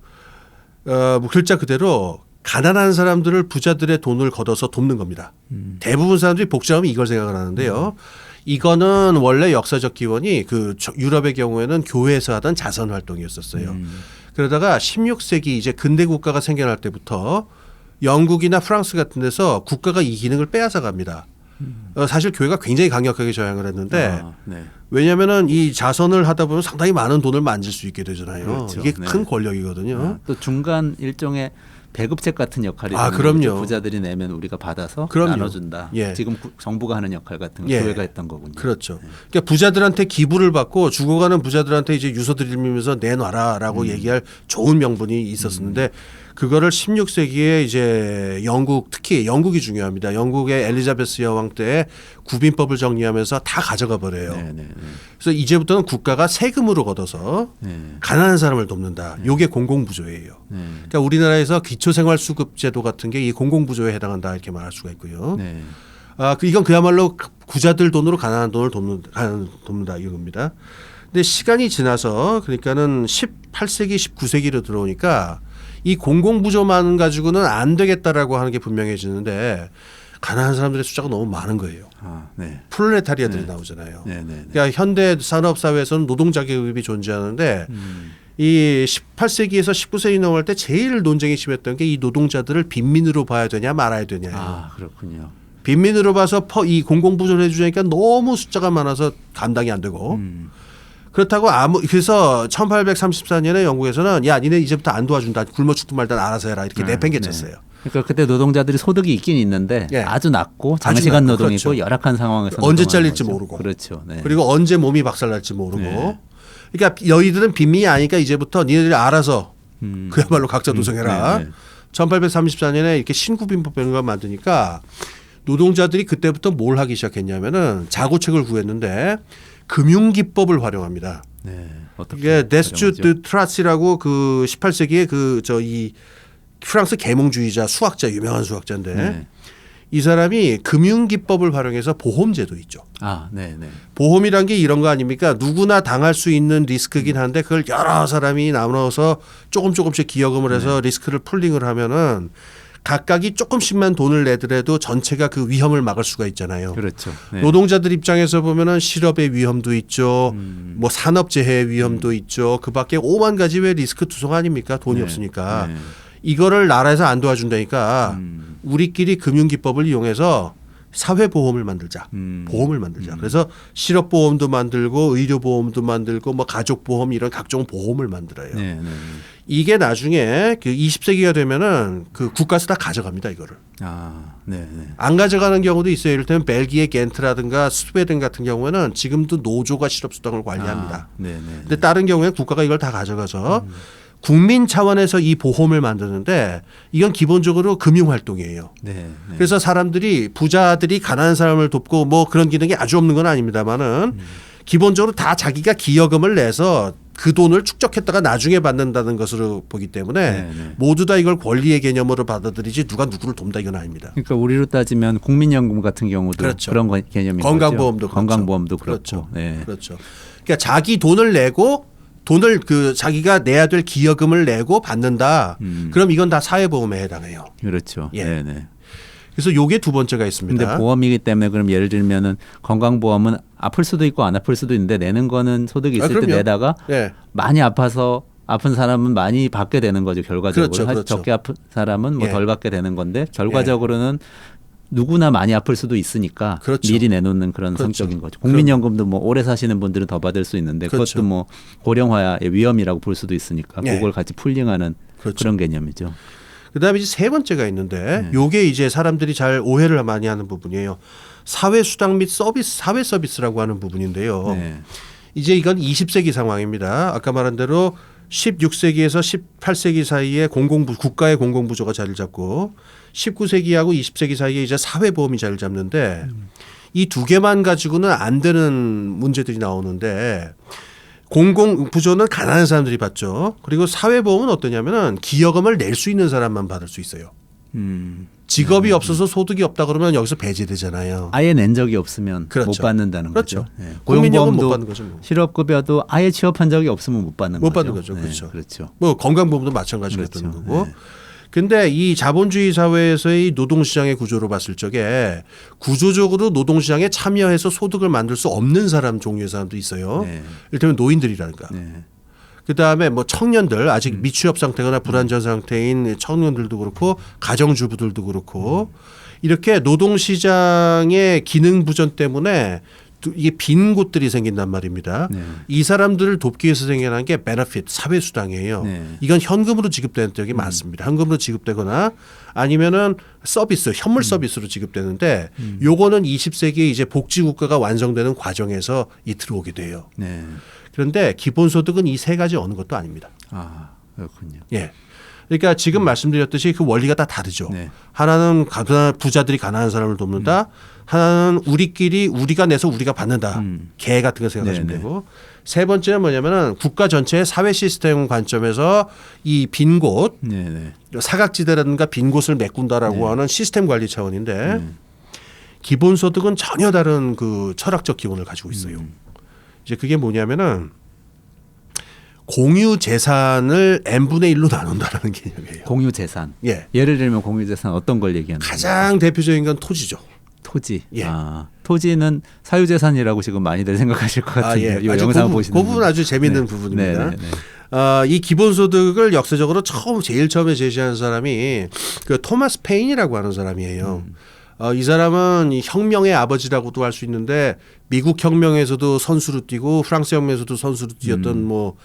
글자 그대로 가난한 사람들을 부자들의 돈을 걷어서 돕는 겁니다. 대부분 사람들이 복지하면 이걸 생각을 하는데요. 이거는 원래 역사적 기원이 그 유럽의 경우에는 교회에서 하던 자선 활동이었었어요. 그러다가 16세기 이제 근대 국가가 생겨날 때부터 영국이나 프랑스 같은 데서 국가가 이 기능을 빼앗아 갑니다. 사실 교회가 굉장히 강력하게 저항을 했는데 네. 왜냐하면은 이 자선을 하다 보면 상당히 많은 돈을 만질 수 있게 되잖아요. 그렇죠. 이게 네. 큰 권력이거든요. 또 중간 일종의 배급책 같은 역할이 아, 되는 거죠. 그럼요. 부자들이 내면 우리가 받아서 그럼요. 나눠준다. 예. 지금 정부가 하는 역할 같은 거 예. 교회가 했던 거군요. 그렇죠. 그러니까 부자들한테 기부를 받고 죽어가는 부자들한테 이제 유서 드리면서 내놔라라고 얘기할 좋은 명분이 있었는데 그거를 16세기에 이제 영국 특히 영국이 중요합니다. 영국의 엘리자베스 여왕 때 구빈법을 정리하면서 다 가져가 버려요. 네, 네, 네. 그래서 이제부터는 국가가 세금으로 걷어서 네. 가난한 사람을 돕는다. 요게 공공부조예요. 네. 그러니까 우리나라에서 기초생활수급제도 같은 게 이 공공부조에 해당한다 이렇게 말할 수가 있고요. 네. 이건 그야말로 부자들 돈으로 가난한 돈을 돕는다 이겁니다. 근데 시간이 지나서 그러니까는 18세기, 19세기로 들어오니까 이 공공부조만 가지고는 안 되겠다라고 하는 게 분명해지는데 가난한 사람들의 숫자가 너무 많은 거예요. 아, 네. 프롤레타리아들이 나오잖아요. 네, 네, 네. 그러니까 현대 산업 사회에서는 노동자 계급이 존재하는데 이 18세기에서 19세기 넘어갈 때 제일 논쟁이 심했던 게 이 노동자들을 빈민으로 봐야 되냐 말아야 되냐예요. 아, 그렇군요. 빈민으로 봐서 이 공공부조를 해주니까 너무 숫자가 많아서 감당이 안 되고 그렇다고 그래서 1834년에 영국에서는 야 니네 이제부터 안 도와준다 굶어 죽든 말든 알아서 해라 이렇게 내팽개쳤어요. 네. 그러니까 그때 노동자들이 소득이 있긴 있는데 예. 아주 낮고 아주 장시간 낮고, 노동이고 그렇죠. 열악한 상황에서 언제 노동하는 잘릴지 거죠. 모르고. 그렇죠. 네. 그리고 언제 몸이 박살날지 모르고 네. 그러니까 너희들은 빈민이 아니까 이제부터 니네들이 알아서 그야말로 각자 노동해라. 네, 네. 1834년에 이렇게 신구빈법을 만드니까 노동자들이 그때부터 뭘 하기 시작했냐면은 자고책을 구했는데 금융기법을 활용합니다. 네. 어떻게 이게 데스추 활용하죠? 드 트라시라고 그 18세기에 이 프랑스 계몽주의자 수학자 유명한 수학자인데 네. 이 사람이 금융기법을 활용해서 보험제도 있죠. 아, 네, 네. 보험이란 게 이런 거 아닙니까? 누구나 당할 수 있는 리스크긴 한데 그걸 여러 사람이 나눠서 조금씩 기여금을 해서 리스크를 풀링을 하면은 각각이 조금씩만 돈을 내더라도 전체가 그 위험을 막을 수가 있잖아요. 그렇죠. 네. 노동자들 입장에서 보면은 실업의 위험도 있죠. 뭐 산업재해의 위험도 있죠. 그밖에 5만 가지 왜 리스크 투성 아닙니까? 돈이 네. 없으니까. 네. 이거를 나라에서 안 도와준다니까 우리끼리 금융기법을 이용해서 사회보험을 만들자. 보험을 만들자. 그래서 실업보험도 만들고 의료보험도 만들고 뭐 가족보험 이런 각종 보험을 만들어요. 네, 네. 이게 나중에 그 20세기가 되면은 그 국가에서 다 가져갑니다. 이거를. 아, 네, 네. 안 가져가는 경우도 있어요. 이를테면 벨기에 겐트라든가 스웨덴 같은 경우에는 지금도 노조가 실업수당을 관리합니다. 아, 네, 네. 근데 다른 경우에 국가가 이걸 다 가져가서 국민 차원에서 이 보험을 만드는데 이건 기본적으로 금융활동이에요. 네, 네. 그래서 사람들이 부자들이 가난한 사람을 돕고 뭐 그런 기능이 아주 없는 건 아닙니다만은 기본적으로 다 자기가 기여금을 내서 그 돈을 축적했다가 나중에 받는다는 것으로 보기 때문에 네, 네. 모두 다 이걸 권리의 개념으로 받아들이지 누가 누구를 돕다 이건 아닙니다. 그러니까 우리로 따지면 국민연금 같은 경우도 그렇죠. 그런 개념인 건강보험도 거죠. 건강보험도 그렇고. 그렇죠. 네. 그렇죠. 그러니까 자기 돈을 내고 돈을 자기가 내야 될 기여금을 내고 받는다. 그럼 이건 다 사회보험에 해당해요. 그렇죠. 예. 네, 네. 그래서 요게 두 번째가 근데 있습니다. 보험이기 때문에 그럼 예를 들면은 건강보험은 아플 수도 있고 안 아플 수도 있는데 내는 거는 소득이 있을 때 그럼요. 내다가 예. 많이 아파서 아픈 사람은 많이 받게 되는 거죠 결과적으로. 그렇죠, 그렇죠. 적게 아픈 사람은 뭐 예. 덜 받게 되는 건데 결과적으로는 누구나 많이 아플 수도 있으니까 그렇죠. 미리 내놓는 그런 그렇죠. 성격인 거죠. 국민연금도 뭐 오래 사시는 분들은 더 받을 수 있는데 그렇죠. 그것도 뭐 고령화의 위험이라고 볼 수도 있으니까 예. 그걸 같이 풀링하는 그렇죠. 그런 개념이죠. 그다음에 이제 세 번째가 있는데 요게 이제 사람들이 잘 오해를 많이 하는 부분이에요. 사회수당 및 서비스, 사회 서비스라고 하는 부분인데요. 네. 이제 이건 20세기 상황입니다. 아까 말한 대로 16세기에서 18세기 사이에 국가의 공공부조가 자리를 잡고 19세기하고 20세기 사이에 이제 사회보험이 자리를 잡는데 이 두 개만 가지고는 안 되는 문제들이 나오는데 공공부조는 가난한 사람들이 받죠. 그리고 사회보험은 어떠냐면은 기여금을 낼 수 있는 사람만 받을 수 있어요. 직업이 없어서 소득이 없다 그러면 여기서 배제되잖아요. 아예 낸 적이 없으면 그렇죠. 못 받는다는 그렇죠. 거죠. 네. 국민연금 못 고용보험도 받는 거죠. 뭐. 실업급여도 아예 취업한 적이 없으면 못 받는 못 거죠. 받는 거죠. 네, 그렇죠. 그렇죠. 뭐 건강보험도 마찬가지로 그렇죠. 되는 거고. 근데 이 자본주의 사회에서의 노동시장의 구조로 봤을 적에 구조적으로 노동시장에 참여해서 소득을 만들 수 없는 사람 종류의 사람도 있어요. 네. 이를테면 노인들이라든가. 네. 그다음에 뭐 청년들 아직 미취업 상태거나 불안전 상태인 청년들도 그렇고 가정주부들도 그렇고 이렇게 노동시장의 기능 부전 때문에 이게 빈 곳들이 생긴단 말입니다. 네. 이 사람들을 돕기 위해서 생겨난 게 베너핏 사회수당이에요. 네. 이건 현금으로 지급되는 적이 많습니다. 현금으로 지급되거나 아니면은 서비스, 현물 서비스로 지급되는데 요거는 20세기에 이제 복지국가가 완성되는 과정에서 이 들어오게 돼요. 네. 그런데 기본소득은 이 세 가지 어느 것도 아닙니다. 아, 그렇군요. 예. 그러니까 지금 말씀드렸듯이 그 원리가 다 다르죠. 네. 하나는 부자들이 가난한 사람을 돕는다. 하나는 우리가 내서 우리가 받는다. 개 같은 거 생각하시면 네네. 되고. 세 번째는 뭐냐면은 국가 전체의 사회 시스템 관점에서 이 빈 곳, 네, 네. 사각지대라든가 빈 곳을 메꾼다라고 하는 시스템 관리 차원인데 기본소득은 전혀 다른 그 철학적 기원을 가지고 있어요. 이제 그게 뭐냐면은 공유 재산을 n분의 1로 나눈다라는 개념이에요. 공유 재산. 예. 예를 들면 공유 재산 어떤 걸 얘기하는 거예요? 가장 대표적인 건 토지죠. 토지. 예. 아, 토지는 사유재산이라고 지금 많이들 생각하실 것 같은데 이 아주 영상 그 보시는 부분 아주 재미있는 네. 부분입니다. 네, 네, 네. 이 기본소득을 역사적으로 제일 처음에 제시한 사람이 그 토마스 페인이라고 하는 사람이에요. 이 사람은 이 혁명의 아버지라고도 할 수 있는데 미국 혁명에서도 선수로 뛰고 프랑스 혁명에서도 선수로 뛰었던 뭐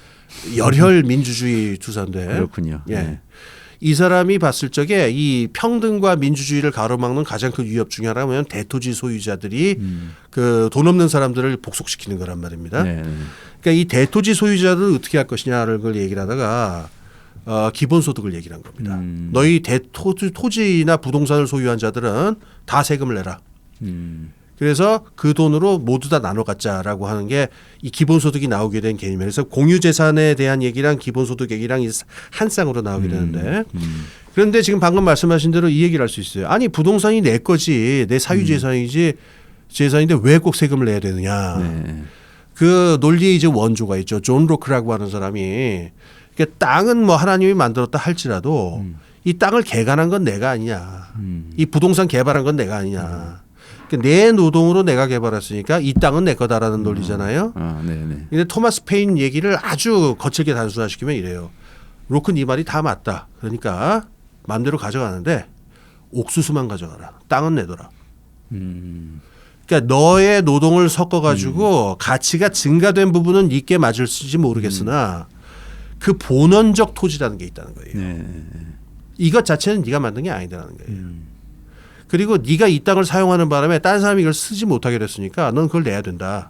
열혈 민주주의 투사인데 그렇군요. 예. 네. 이 사람이 봤을 적에 이 평등과 민주주의를 가로막는 가장 큰 위협 중에 하나는 대토지 소유자들이 그 돈 없는 사람들을 복속시키는 거란 말입니다. 네, 네. 그러니까 이 대토지 소유자들을 어떻게 할 것이냐를 걸 얘기를 하다가 기본소득을 얘기를 한 겁니다. 너희 토지나 부동산을 소유한 자들은 다 세금을 내라. 그래서 그 돈으로 모두 다 나눠 갖자라고 하는 게 이 기본소득이 나오게 된 개념이에요. 그래서 공유재산에 대한 얘기랑 기본소득 얘기랑 한 쌍으로 나오게 되는데 그런데 지금 방금 말씀하신 대로 이 얘기를 할 수 있어요. 아니 부동산이 내 거지 내 사유재산이지 재산인데 왜 꼭 세금을 내야 되느냐. 네. 그 논리의 이제 원조가 있죠. 존 로크라고 하는 사람이 그러니까 땅은 뭐 하나님이 만들었다 할지라도 이 땅을 개간한 건 내가 아니냐. 이 부동산 개발한 건 내가 아니냐. 그러니까 내 노동으로 내가 개발했으니까 이 땅은 내 거다라는 논리잖아요. 아, 네, 네. 근데 토마스 페인 얘기를 아주 거칠게 단순화시키면 이래요. 로크는 이 말이 다 맞다. 그러니까 마음대로 가져가는데 옥수수만 가져가라. 땅은 내둬라. 그러니까 너의 노동을 섞어가지고 가치가 증가된 부분은 네게 맞을지 모르겠으나 그 본원적 토지라는 게 있다는 거예요. 네. 이것 자체는 네가 만든 게 아니다라는 거예요. 그리고 네가 이 땅을 사용하는 바람에 다른 사람이 이걸 쓰지 못하게 됐으니까 넌 그걸 내야 된다.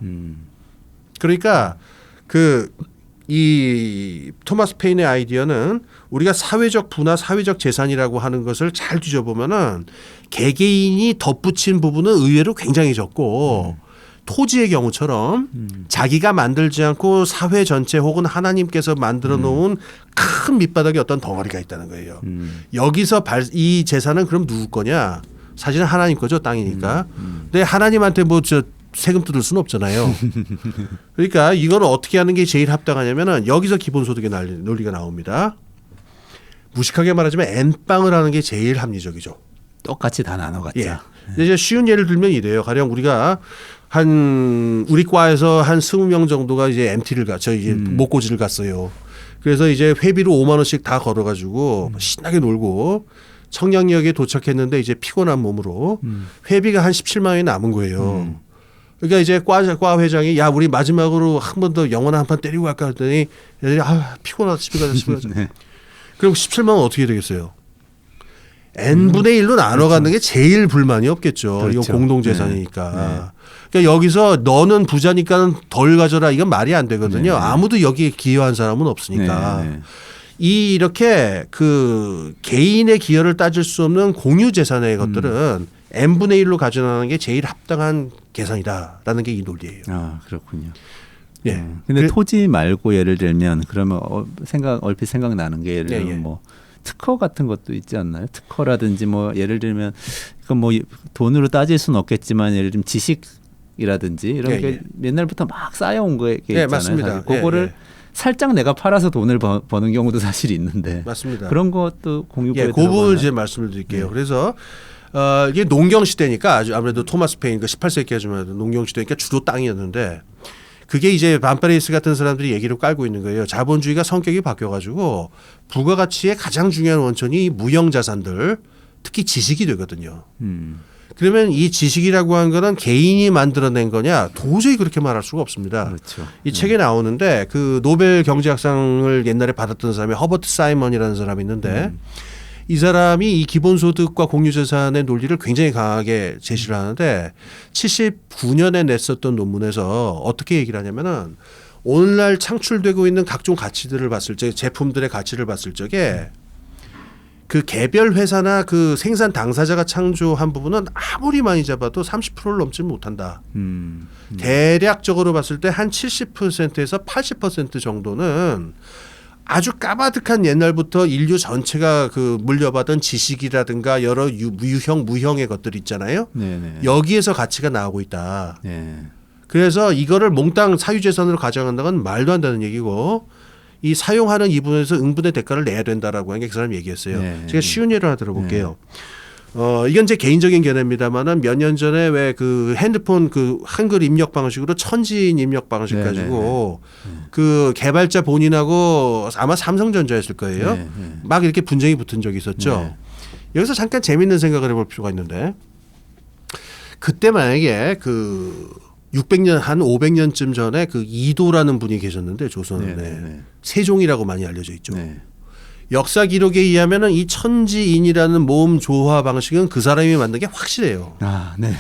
그러니까 이 토마스 페인의 아이디어는 우리가 사회적 부나 사회적 재산이라고 하는 것을 잘 뒤져보면은 개개인이 덧붙인 부분은 의외로 굉장히 적고 토지의 경우처럼 자기가 만들지 않고 사회 전체 혹은 하나님께서 만들어 놓은 큰 밑바닥에 어떤 덩어리가 있다는 거예요. 여기서 이 재산은 그럼 누구 거냐? 사실은 하나님 거죠, 땅이니까. 근데 하나님한테 뭐 세금 뜯을 수는 없잖아요. 그러니까 이걸 어떻게 하는 게 제일 합당하냐면은 여기서 기본소득의 논리가 나옵니다. 무식하게 말하자면 N빵을 하는 게 제일 합리적이죠. 똑같이 다 나눠 갖자. 예. 근데 이제 쉬운 예를 들면 이래요. 가령 우리가 우리 과에서 한 20명 정도가 이제 MT를 이제 목고지를 갔어요. 그래서 이제 회비로 5만 원씩 다 걸어가지고 신나게 놀고 청량리역에 도착했는데 이제 피곤한 몸으로 회비가 한 17만 원이 남은 거예요. 그러니까 이제 과 회장이 야 우리 마지막으로 한 번 더 영원 한 판 때리고 갈까 했더니 애들이 피곤하다 집에 가자. 네. 그럼 17만 원 어떻게 되겠어요? n분의 1로 나눠 갖는 게 제일 불만이 없겠죠. 그렇죠. 이건 공동재산이니까. 네. 그러니까 여기서 너는 부자니까 덜 가져라 이건 말이 안 되거든요. 네. 아무도 여기에 기여한 사람은 없으니까. 네. 이렇게 그 개인의 기여를 따질 수 없는 공유 재산의 것들은 n분의 1로 가져나가는 게 제일 합당한 계산이다라는 게 이 논리예요. 아, 그렇군요. 예. 근데 토지 말고 예를 들면 그러면 얼핏 생각나는 게 예를 들면 예. 뭐 특허 같은 것도 있지 않나요? 특허라든지 뭐 예를 들면 그건 뭐 돈으로 따질 수는 없겠지만 예를 들면 지식이라든지 이런 게 옛날부터 막 쌓여온 게 있잖아요. 맞습니다. 사실 그거를 살짝 내가 팔아서 돈을 버는 경우도 사실 있는데 맞습니다. 그런 것도 공유부에 그 부분 이제 말씀을 드릴게요. 그래서 이게 농경 시대니까 아무래도 토마스 페인 그 18세기까지만 농경 시대니까 주로 땅이었는데 그게 이제 반파레이스 같은 사람들이 얘기를 깔고 있는 거예요. 자본주의가 성격이 바뀌어가지고 부가가치의 가장 중요한 원천이 무형 자산들, 특히 지식이 되거든요. 그러면 이 지식이라고 하는 거는 개인이 만들어낸 거냐? 도저히 그렇게 말할 수가 없습니다. 그렇죠. 이 책에 나오는데 그 노벨 경제학상을 옛날에 받았던 사람이 허버트 사이먼이라는 사람이 있는데 이 사람이 이 기본소득과 공유재산의 논리를 굉장히 강하게 제시를 하는데 79년에 냈었던 논문에서 어떻게 얘기를 하냐면은 오늘날 창출되고 있는 각종 가치들을 봤을 때 제품들의 가치를 봤을 적에 그 개별 회사나 그 생산 당사자가 창조한 부분은 아무리 많이 잡아도 30%를 넘지 못한다. 대략적으로 봤을 때 한 70%에서 80% 정도는 아주 까마득한 옛날부터 인류 전체가 그 물려받은 지식이라든가 여러 유형 무형의 것들 있잖아요. 네네. 여기에서 가치가 나오고 있다. 네. 그래서 이거를 몽땅 사유재산으로 가져간다는 건 말도 안 되는 얘기고 이 사용하는 이분에서 응분의 대가를 내야 된다라고 하는 게 그 사람이 얘기했어요. 네. 제가 쉬운 예를 하나 들어볼게요. 이건 제 개인적인 견해입니다만은 몇 년 전에 왜 그 핸드폰 그 한글 입력 방식으로 천지인 입력 방식 네, 가지고 그 개발자 본인하고 아마 삼성전자였을 거예요. 네, 네. 막 이렇게 분쟁이 붙은 적이 있었죠. 네. 여기서 잠깐 재밌는 생각을 해볼 필요가 있는데 그때 만약에 그 600년 한 500년쯤 전에 그 이도라는 분이 계셨는데 조선에 네. 세종이라고 많이 알려져 있죠. 네. 역사 기록에 의하면은 이 천지인이라는 모음 조화 방식은 그 사람이 만든 게 확실해요. 아, 네.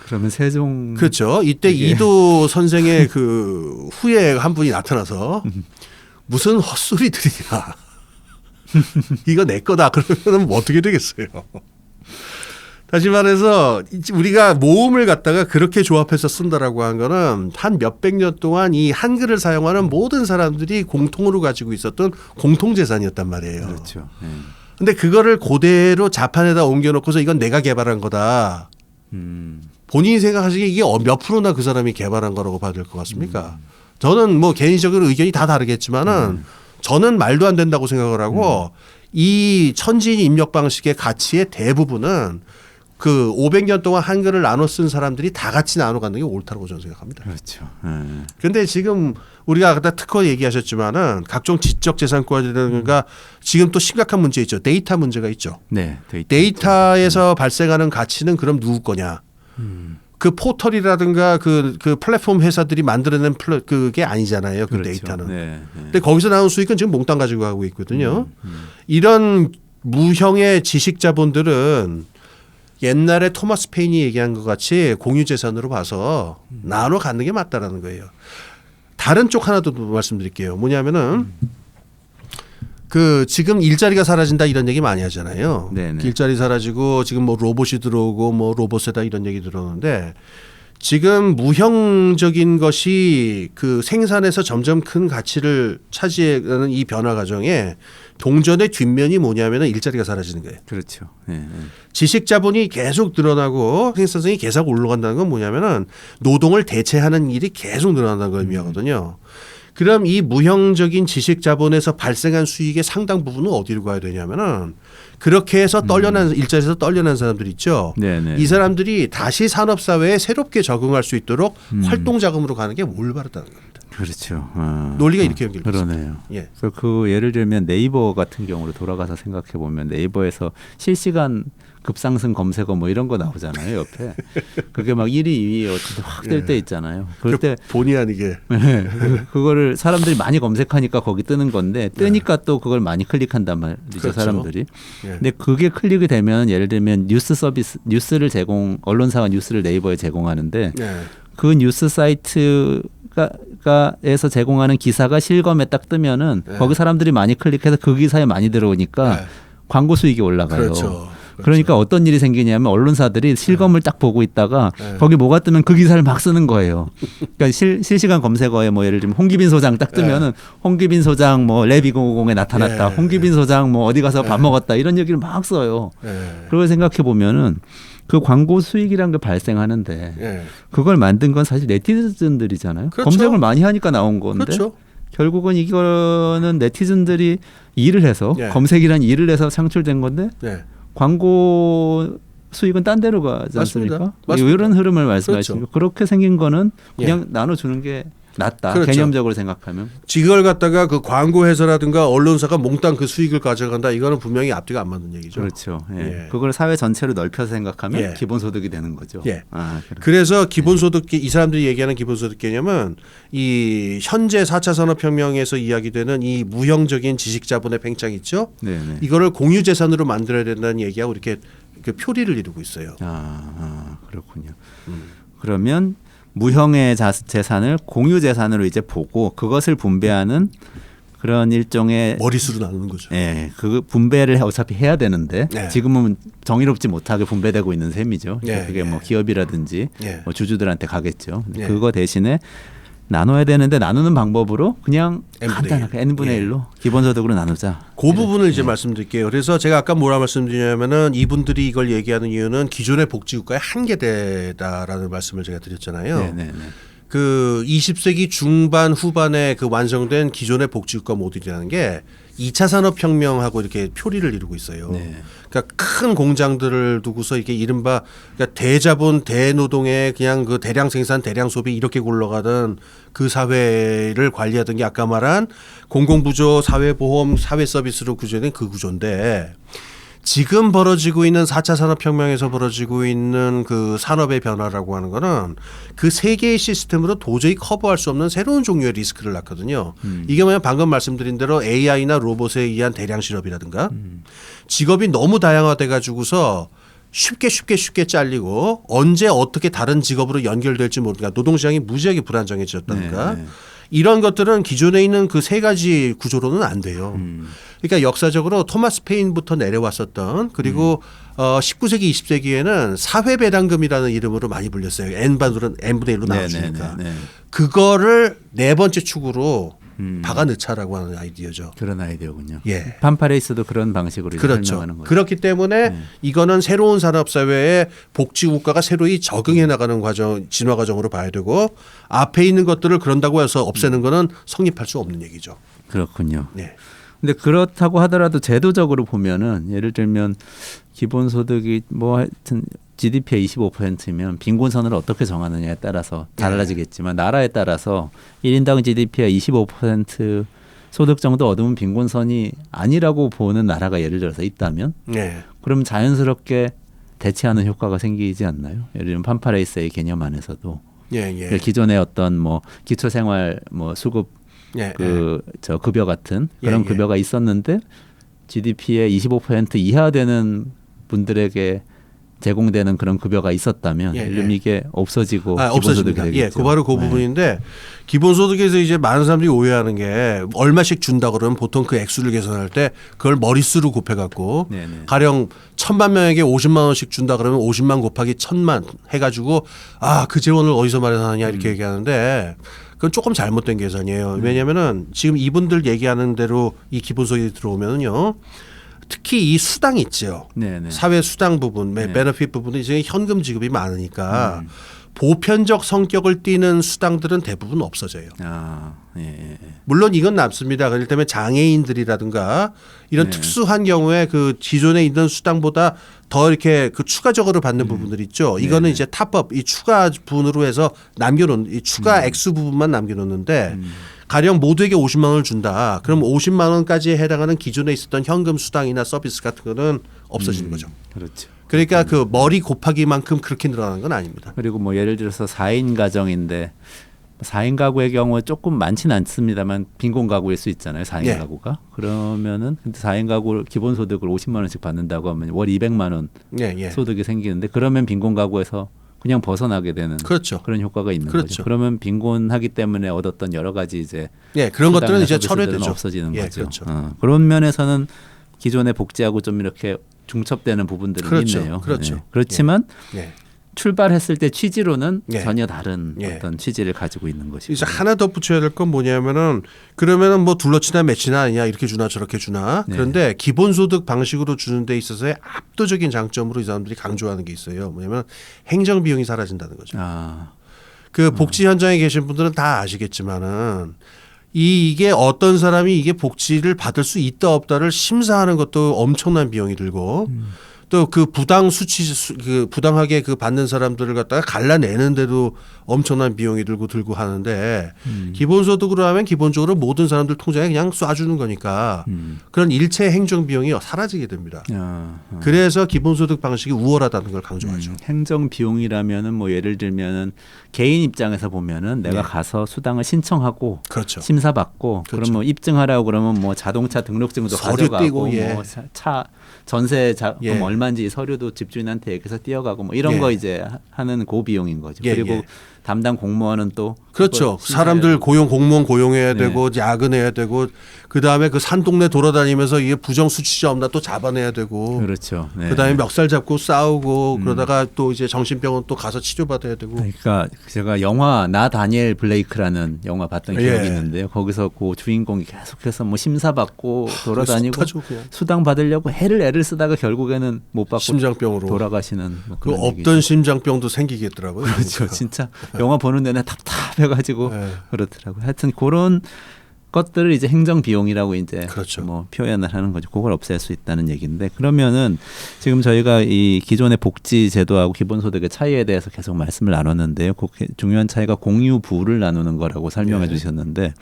그러면 세종 그렇죠. 이때 이도 선생의 그 후에 한 분이 나타나서 무슨 헛소리들이냐. 이거 내 거다. 그러면 뭐 어떻게 되겠어요. 다시 말해서 우리가 모음을 갖다가 그렇게 조합해서 쓴다라고 한 거는 한 몇백 년 동안 이 한글을 사용하는 모든 사람들이 공통으로 가지고 있었던 공통재산이었단 말이에요. 그렇죠. 네. 근데 그거를 그대로 자판에다 옮겨놓고서 이건 내가 개발한 거다. 본인이 생각하시기에 이게 몇 프로나 그 사람이 개발한 거라고 봐야 될 것 같습니까? 저는 뭐 개인적으로 의견이 다 다르겠지만은 저는 말도 안 된다고 생각을 하고 이 천지인 입력 방식의 가치의 대부분은 그 500년 동안 한글을 나눠 쓴 사람들이 다 같이 나눠 갖는 게 옳다고 저는 생각합니다. 그렇죠. 그런데 지금 우리가 아까 특허 얘기하셨지만은 각종 지적 재산권이라든가 지금 또 심각한 문제 있죠. 데이터 문제가 있죠. 네. 데이터에서 발생하는 가치는 그럼 누구 거냐? 그 포털이라든가 그 플랫폼 회사들이 만들어낸 그게 아니잖아요. 그 그렇죠. 데이터는. 네. 근데 거기서 나온 수익은 지금 몽땅 가지고 가고 있거든요. 이런 무형의 지식 자본들은 옛날에 토마스 페인이 얘기한 것 같이 공유재산으로 봐서 나눠 갖는 게 맞다라는 거예요. 다른 쪽 하나 더 말씀드릴게요. 뭐냐면은 그 지금 일자리가 사라진다 이런 얘기 많이 하잖아요. 네네. 일자리 사라지고 지금 뭐 로봇이 들어오고 뭐 로봇에다 이런 얘기 들어오는데 지금 무형적인 것이 그 생산에서 점점 큰 가치를 차지하는 이 변화 과정에 동전의 뒷면이 뭐냐면은 일자리가 사라지는 거예요. 그렇죠. 네. 지식 자본이 계속 늘어나고 생산성이 계속 올라간다는 건 뭐냐면은 노동을 대체하는 일이 계속 늘어난다는 걸 의미하거든요. 그럼 이 무형적인 지식 자본에서 발생한 수익의 상당 부분은 어디로 가야 되냐면은 그렇게 해서 떨려난 일자리에서 떨려난 사람들 있죠. 네네. 이 사람들이 다시 산업 사회에 새롭게 적응할 수 있도록 활동 자금으로 가는 게 올바르다는 겁니다. 그렇죠. 논리가 이렇게 연결돼 있습니다. 그러네요. 예. 그래서 그 예를 들면 네이버 같은 경우로 돌아가서 생각해 보면 네이버에서 실시간 급상승 검색어 뭐 이런 거 나오잖아요. 옆에 그게 막 1위, 2위 어쨌든 확 뜰 때 있잖아요. 그럴 때 본의 아니게 그거를 사람들이 많이 검색하니까 거기 뜨는 건데 뜨니까 또 그걸 많이 클릭한단 말이죠. 그렇죠. 사람들이. 예. 근데 그게 클릭이 되면 예를 들면 뉴스 서비스 뉴스를 언론사가 뉴스를 네이버에 제공하는데 예. 그 뉴스 사이트가에서 제공하는 기사가 실검에 딱 뜨면은 네. 거기 사람들이 많이 클릭해서 그 기사에 많이 들어오니까 네. 광고 수익이 올라가요. 그렇죠. 그러니까 어떤 일이 생기냐면 언론사들이 실검을 딱 보고 있다가 네. 거기 뭐가 뜨면 그 기사를 막 쓰는 거예요. 그러니까 실시간 검색어에 뭐 예를 들면 홍기빈 소장 딱 뜨면은 홍기빈 소장 뭐 랩2050에 나타났다. 네. 홍기빈 소장 뭐 어디 가서 밥 먹었다. 이런 얘기를 막 써요. 예. 그걸 생각해 보면은 그 광고 수익이라는 게 발생하는데 예. 그걸 만든 건 사실 네티즌들이잖아요. 그렇죠. 검색을 많이 하니까 나온 건데 그렇죠. 결국은 이거는 네티즌들이 일을 해서 예. 검색이란 일을 해서 창출된 건데 네. 광고 수익은 딴 데로 가지 맞습니다. 않습니까? 맞습니다. 이런 흐름을 말씀하시니까 그렇죠. 그렇게 생긴 거는 예. 그냥 나눠주는 게 낫다. 그렇죠. 개념적으로 생각하면. 이걸 갖다가 그 광고 회사라든가 언론사가 몽땅 그 수익을 가져간다. 이거는 분명히 앞뒤가 안 맞는 얘기죠. 그렇죠. 예. 예. 그걸 사회 전체로 넓혀서 생각하면 예. 기본소득이 되는 거죠. 예. 아, 그래서 기본소득 이 사람들이 얘기하는 기본소득 개념은 이 현재 4차 산업혁명에서 이야기되는 이 무형적인 지식자본의 팽창 있죠. 네네. 이거를 공유재산으로 만들어야 된다는 얘기하고 이렇게 그 표리를 이루고 있어요. 그렇군요. 그러면 무형의 재산을 공유 재산으로 이제 보고 그것을 분배하는 그런 일종의 머릿수로 나누는 거죠. 예, 그 분배를 어차피 해야 되는데 네. 지금은 정의롭지 못하게 분배되고 있는 셈이죠. 네, 그게 뭐 네. 기업이라든지 네. 뭐 주주들한테 가겠죠. 근데 네. 그거 대신에 나눠야 되는데 나누는 방법으로 그냥 N분의 간단하게 1. n분의 예. 1로 기본소득으로 나누자. 그 부분을 이제 말씀드릴게요. 그래서 제가 아까 뭐라 말씀드리냐면은 이분들이 이걸 얘기하는 이유는 기존의 복지국가의 한계대다라는 말씀을 제가 드렸잖아요. 네네네. 그 20세기 중반 후반에 그 완성된 기존의 복지국가 모델이라는 게 2차 산업혁명하고 이렇게 표리를 이루고 있어요. 네. 그러니까 큰 공장들을 두고서 이게 이른바 그러니까 대자본 대노동의 그냥 그 대량 생산 대량 소비 이렇게 굴러가던 그 사회를 관리하던 게 아까 말한 공공부조 사회보험 사회서비스로 구조된 그 구조인데 지금 벌어지고 있는 4차 산업혁명에서 벌어지고 있는 그 산업의 변화라고 하는 거는 그 세 개의 시스템으로 도저히 커버할 수 없는 새로운 종류의 리스크를 낳거든요. 이게 뭐냐 방금 말씀드린 대로 AI나 로봇에 의한 대량 실업이라든가 직업이 너무 다양화돼 가지고서 쉽게 잘리고 언제 어떻게 다른 직업으로 연결될지 모르니까 노동시장이 무지하게 불안정해졌다든가 네. 이런 것들은 기존에 있는 그 세 가지 구조로는 안 돼요. 그러니까 역사적으로 토마스 페인부터 내려왔었던 그리고 19세기 20세기에는 사회배당금이라는 이름으로 많이 불렸어요. N분의 1로 나눠주니까. 네네네. 그거를 네 번째 축으로 박아넣자라고 하는 아이디어죠. 그런 아이디어군요. 예. 판파레이스도 그런 방식으로 이제 그렇죠. 설명하는 거죠. 그렇기 때문에 이거는 새로운 산업사회에 복지국가가 새로이 적응해 나가는 과정, 진화 과정으로 봐야 되고 앞에 있는 것들을 그런다고 해서 없애는 거는 성립할 수 없는 얘기죠. 그렇군요. 네. 근데 그렇다고 하더라도 제도적으로 보면은 예를 들면 기본소득이 뭐 하여튼 GDP의 25%면 빈곤선을 어떻게 정하느냐에 따라서 달라지겠지만 나라에 따라서 1인당 GDP의 25% 소득 정도 얻으면 빈곤선이 아니라고 보는 나라가 예를 들어서 있다면 네. 그럼 자연스럽게 대체하는 효과가 생기지 않나요? 예를 들면 판파레이스의 개념 안에서도 예. 기존의 어떤 뭐 기초생활 뭐 수급 예. 저 급여 같은 그런 예. 급여가 있었는데 GDP의 25% 이하 되는 분들에게 제공되는 그런 급여가 있었다면 예. 예를 들면 이게 없어지고 없어집니다. 기본소득이 되겠죠. 예, 그 바로 그 부분인데 기본소득에서 이제 많은 사람들이 오해하는 게 얼마씩 준다 그러면 보통 그 액수를 계산할 때 그걸 머릿수로 곱해갖고 네네. 가령 1,000만 명에게 50만 원씩 준다 그러면 50만 곱하기 1,000만 해가지고 그 재원을 어디서 마련하느냐 이렇게 얘기하는데 그건 조금 잘못된 계산이에요. 왜냐하면은 지금 이분들 얘기하는 대로 이 기본소득이 들어오면은요. 특히 이 수당 있죠. 네네. 사회 수당 부분, 베너핏 부분이 이제 현금 지급이 많으니까 보편적 성격을 띠는 수당들은 대부분 없어져요. 예. 물론 이건 남습니다. 그렇기 때문에 장애인들이라든가 이런 특수한 경우에 그 기존에 있는 수당보다 더 이렇게 그 추가적으로 받는 부분들 있죠. 이거는 이제 탑업, 이 추가 분으로 해서 남겨놓은 이 추가 액수 부분만 남겨놓는데 가령 모두에게 50만 원을 준다. 그럼 50만 원까지 해당하는 기존에 있었던 현금 수당이나 서비스 같은 거는 없어지는 거죠. 그렇죠. 그러니까 그 머리 곱하기만큼 그렇게 늘어나는 건 아닙니다. 그리고 뭐 예를 들어서 4인 가정인데 4인 가구의 경우 조금 많지는 않습니다만 빈곤 가구일 수 있잖아요. 4인 예. 가구가. 그러면은 근데 4인 가구 기본소득을 50만 원씩 받는다고 하면 월 200만 원 예. 소득이 생기는데 그러면 빈곤 가구에서 그냥 벗어나게 되는 그렇죠. 그런 효과가 있는 그렇죠. 거죠. 그러면 빈곤하기 때문에 얻었던 여러 가지 이제 예, 그런 것들은 이제 서비스들은 철회되죠. 없어지는 예, 거죠. 그렇죠. 그런 면에서는 기존의 복지하고 좀 이렇게 중첩되는 부분들은 그렇죠. 있네요. 그렇죠. 네. 그렇지만 예. 출발했을 때 취지로는 예. 전혀 다른 예. 어떤 취지를 가지고 있는 것이죠. 이제 하나 더 붙여야 될 건 뭐냐면은 그러면은 뭐 둘러치나 매치나 아니냐 이렇게 주나 저렇게 주나 네. 그런데 기본소득 방식으로 주는 데 있어서의 압도적인 장점으로 이 사람들이 강조하는 게 있어요. 뭐냐면 행정 비용이 사라진다는 거죠. 그 복지 현장에 계신 분들은 다 아시겠지만은 이게 어떤 사람이 이게 복지를 받을 수 있다 없다를 심사하는 것도 엄청난 비용이 들고 또 그 부당하게 그 받는 사람들을 갖다가 갈라내는데도 엄청난 비용이 들고 하는데 기본소득으로 하면 기본적으로 모든 사람들 통장에 그냥 쏴주는 거니까 그런 일체 행정 비용이 사라지게 됩니다. 그래서 기본소득 방식이 우월하다는 걸 강조하죠. 행정 비용이라면은 뭐 예를 들면은 개인 입장에서 보면은 내가 네. 가서 수당을 신청하고 그렇죠. 심사받고 그렇죠. 그러면 입증하라고 그러면 뭐 자동차 등록증도 서류 가져가고 떼고, 예. 뭐 차 전세 자금 예. 얼마인지 서류도 집주인한테 얘기해서 띄어가고 뭐 이런 예. 거 이제 하는 고비용인 거죠. 예, 그리고 예. 담당 공무원은 또 그렇죠. 그거 사람들 공무원 고용해야 네. 되고 야근해야 되고 그다음에 그 산동네 돌아다니면서 이게 부정 수치자 없나 또 잡아내야 되고 그렇죠. 네. 그다음에 멱살 잡고 싸우고 그러다가 또 이제 정신병원 또 가서 치료받아야 되고 그러니까 제가 영화 나 다니엘 블레이크라는 영화 봤던 기억이 예. 있는데요. 거기서 그 주인공이 계속해서 뭐 심사받고 돌아다니고 속타죠, 그냥. 수당 받으려고 애를 쓰다가 결국에는 못 받고 심장병으로 돌아가시는 뭐 그 그런 없던 얘기죠. 심장병도 생기겠더라고요. 그렇죠. 그러니까. 진짜 영화 보는 내내 답답해가지고 네. 그렇더라고요. 하여튼 그런 것들을 이제 행정 비용이라고 이제 그렇죠. 뭐 표현을 하는 거죠. 그걸 없앨 수 있다는 얘기인데 그러면은 지금 저희가 이 기존의 복지 제도하고 기본소득의 차이에 대해서 계속 말씀을 나눴는데요. 그 중요한 차이가 공유부를 나누는 거라고 설명해 네. 주셨는데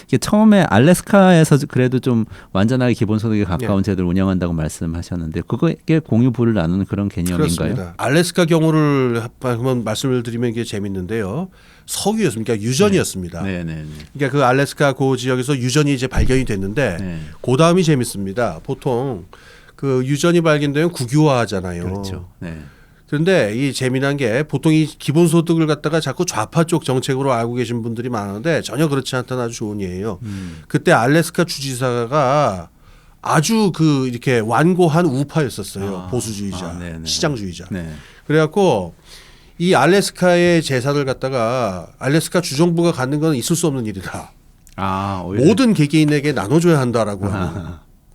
이게 처음에 알래스카에서 그래도 좀 완전하게 기본소득에 가까운 제도를 운영한다고 말씀하셨는데 그게 공유부를 나누는 그런 개념인가요? 그렇습니다. 알래스카 경우를 한번 말씀을 드리면 이게 재밌는데요. 석유였습니다. 그러니까 유전이었습니다. 네네네. 그러니까 그 알래스카 그 지역에서 유전이 이제 발견이 됐는데 네. 그 다음이 재밌습니다. 보통 그 유전이 발견되면 국유화하잖아요. 그렇죠. 네. 그런데 이 재미난 게 보통 이 기본소득을 갖다가 자꾸 좌파 쪽 정책으로 알고 계신 분들이 많은데 전혀 그렇지 않다는 아주 좋은 예예요. 그때 알래스카 주지사가 아주 그 이렇게 완고한 우파였었어요. 보수주의자, 네네. 시장주의자. 네. 그래갖고 이 알래스카의 재산을 갖다가 알래스카 주정부가 갖는 건 있을 수 없는 일이다. 오히려 모든 개개인에게 나눠줘야 한다라고 하는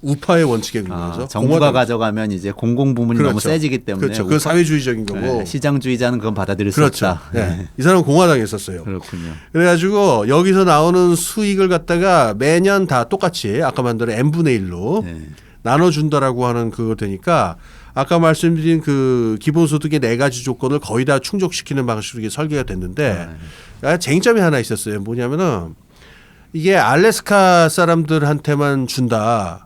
우파의 원칙에 근거해서 정부가 가져가면 이제 공공부문이 너무 그렇죠. 세지기 때문에 그렇죠. 그 사회주의적인 거고. 네, 시장주의자는 그건 받아들일 수 그렇죠. 없다. 네. 이 사람은 공화당에 있었어요. 그렇군요. 그래가지고 여기서 나오는 수익을 갖다가 매년 다 똑같이 아까 만든 n분의 1로 네. 나눠준다라고 하는 그거 되니까 아까 말씀드린 그 기본소득의 4가지 조건을 거의 다 충족시키는 방식으로 이게 설계가 됐는데 쟁점이 하나 있었어요. 뭐냐면은 이게 알래스카 사람들한테만 준다.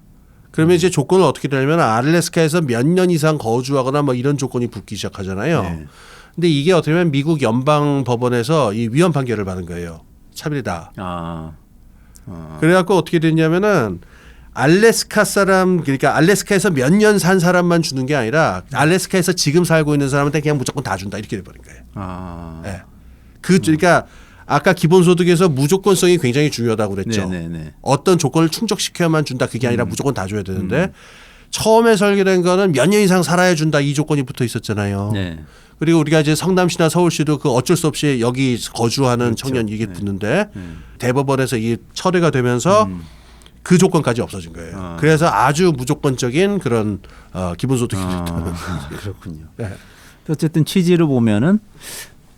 그러면 이제 조건은 어떻게 되냐면 알래스카에서 몇 년 이상 거주하거나 뭐 이런 조건이 붙기 시작하잖아요. 네. 근데 이게 어떻게 보면 미국 연방 법원에서 이 위헌 판결을 받은 거예요. 차별이다. 그래갖고 어떻게 됐냐면은 알래스카 사람 그러니까 알래스카에서 몇 년 산 사람만 주는 게 아니라 알래스카에서 지금 살고 있는 사람한테 그냥 무조건 다 준다 이렇게 돼버린 거예요. 네. 그러니까 아까 기본소득에서 무조건성이 굉장히 중요하다고 그랬죠. 네네네. 어떤 조건을 충족시켜야만 준다 그게 아니라 무조건 다 줘야 되는데 처음에 설계된 거는 몇 년 이상 살아야 준다 이 조건이 붙어 있었잖아요. 네. 그리고 우리가 이제 성남시나 서울시도 그 어쩔 수 없이 여기 거주하는 그렇죠. 청년 이게 붙는데 대법원에서 이게 철회가 되면서 그 조건까지 없어진 거예요. 그래서 아주 무조건적인 그런 기본소득이 됐다는. 그렇군요. 네. 어쨌든 취지를 보면은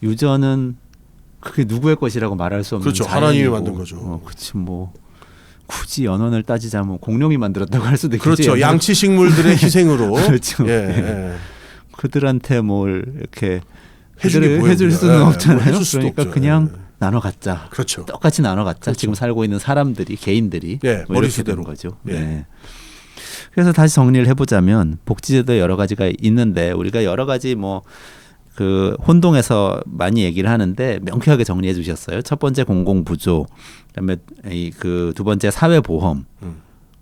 유전은 그게 누구의 것이라고 말할 수 없는 그렇죠. 자연이고, 하나님이 만든 거죠. 그렇지 뭐 굳이 연원을 따지자면 공룡이 만들었다고 할 수도 있겠죠. 그렇죠. 양치 식물들의 희생으로. 그렇죠. 예, 예. 그들한테 뭘 이렇게 해줄 게 뭐예요, 해줄 우리가. 수는 예, 없잖아요. 뭐 해줄 수도 그러니까 없죠. 그냥 예. 나눠 갖자. 그렇죠. 똑같이 나눠 갖자. 그렇죠. 지금 살고 있는 사람들이 개인들이 예, 뭐 이렇게 머릿수대로. 되는 거죠. 예. 네. 그래서 다시 정리를 해보자면 복지제도 여러 가지가 있는데 우리가 여러 가지 뭐 그 혼동해서 많이 얘기를 하는데 명쾌하게 정리해 주셨어요. 첫 번째 공공부조, 그다음에 그 두 번째 사회보험,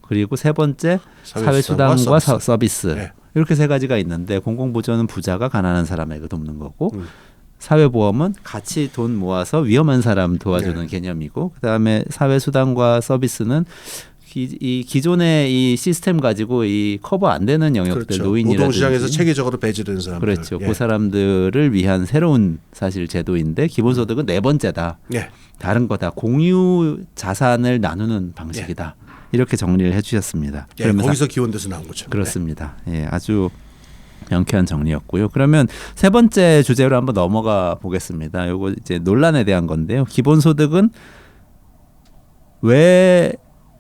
그리고 세 번째 사회수당과 서비스. 네. 이렇게 세 가지가 있는데 공공부조는 부자가 가난한 사람에게 돕는 거고 사회보험은 같이 돈 모아서 위험한 사람 도와주는 개념이고 그다음에 사회수당과 서비스는 이 기존의 이 시스템 가지고 이 커버 안 되는 영역들 그렇죠. 노인이라든지 노동시장에서 체계적으로 배제된 사람들. 그렇죠. 예. 그 사람들을 위한 새로운 사실 제도인데 기본소득은 네 번째다. 예. 다른 거다. 공유 자산을 나누는 방식이다. 이렇게 정리를 해주셨습니다. 예, 그러면서 거기서 기원돼서 나온 거죠. 그렇습니다. 예, 아주 명쾌한 정리였고요. 그러면 세 번째 주제로 한번 넘어가 보겠습니다. 요거 이제 논란에 대한 건데요. 기본소득은 왜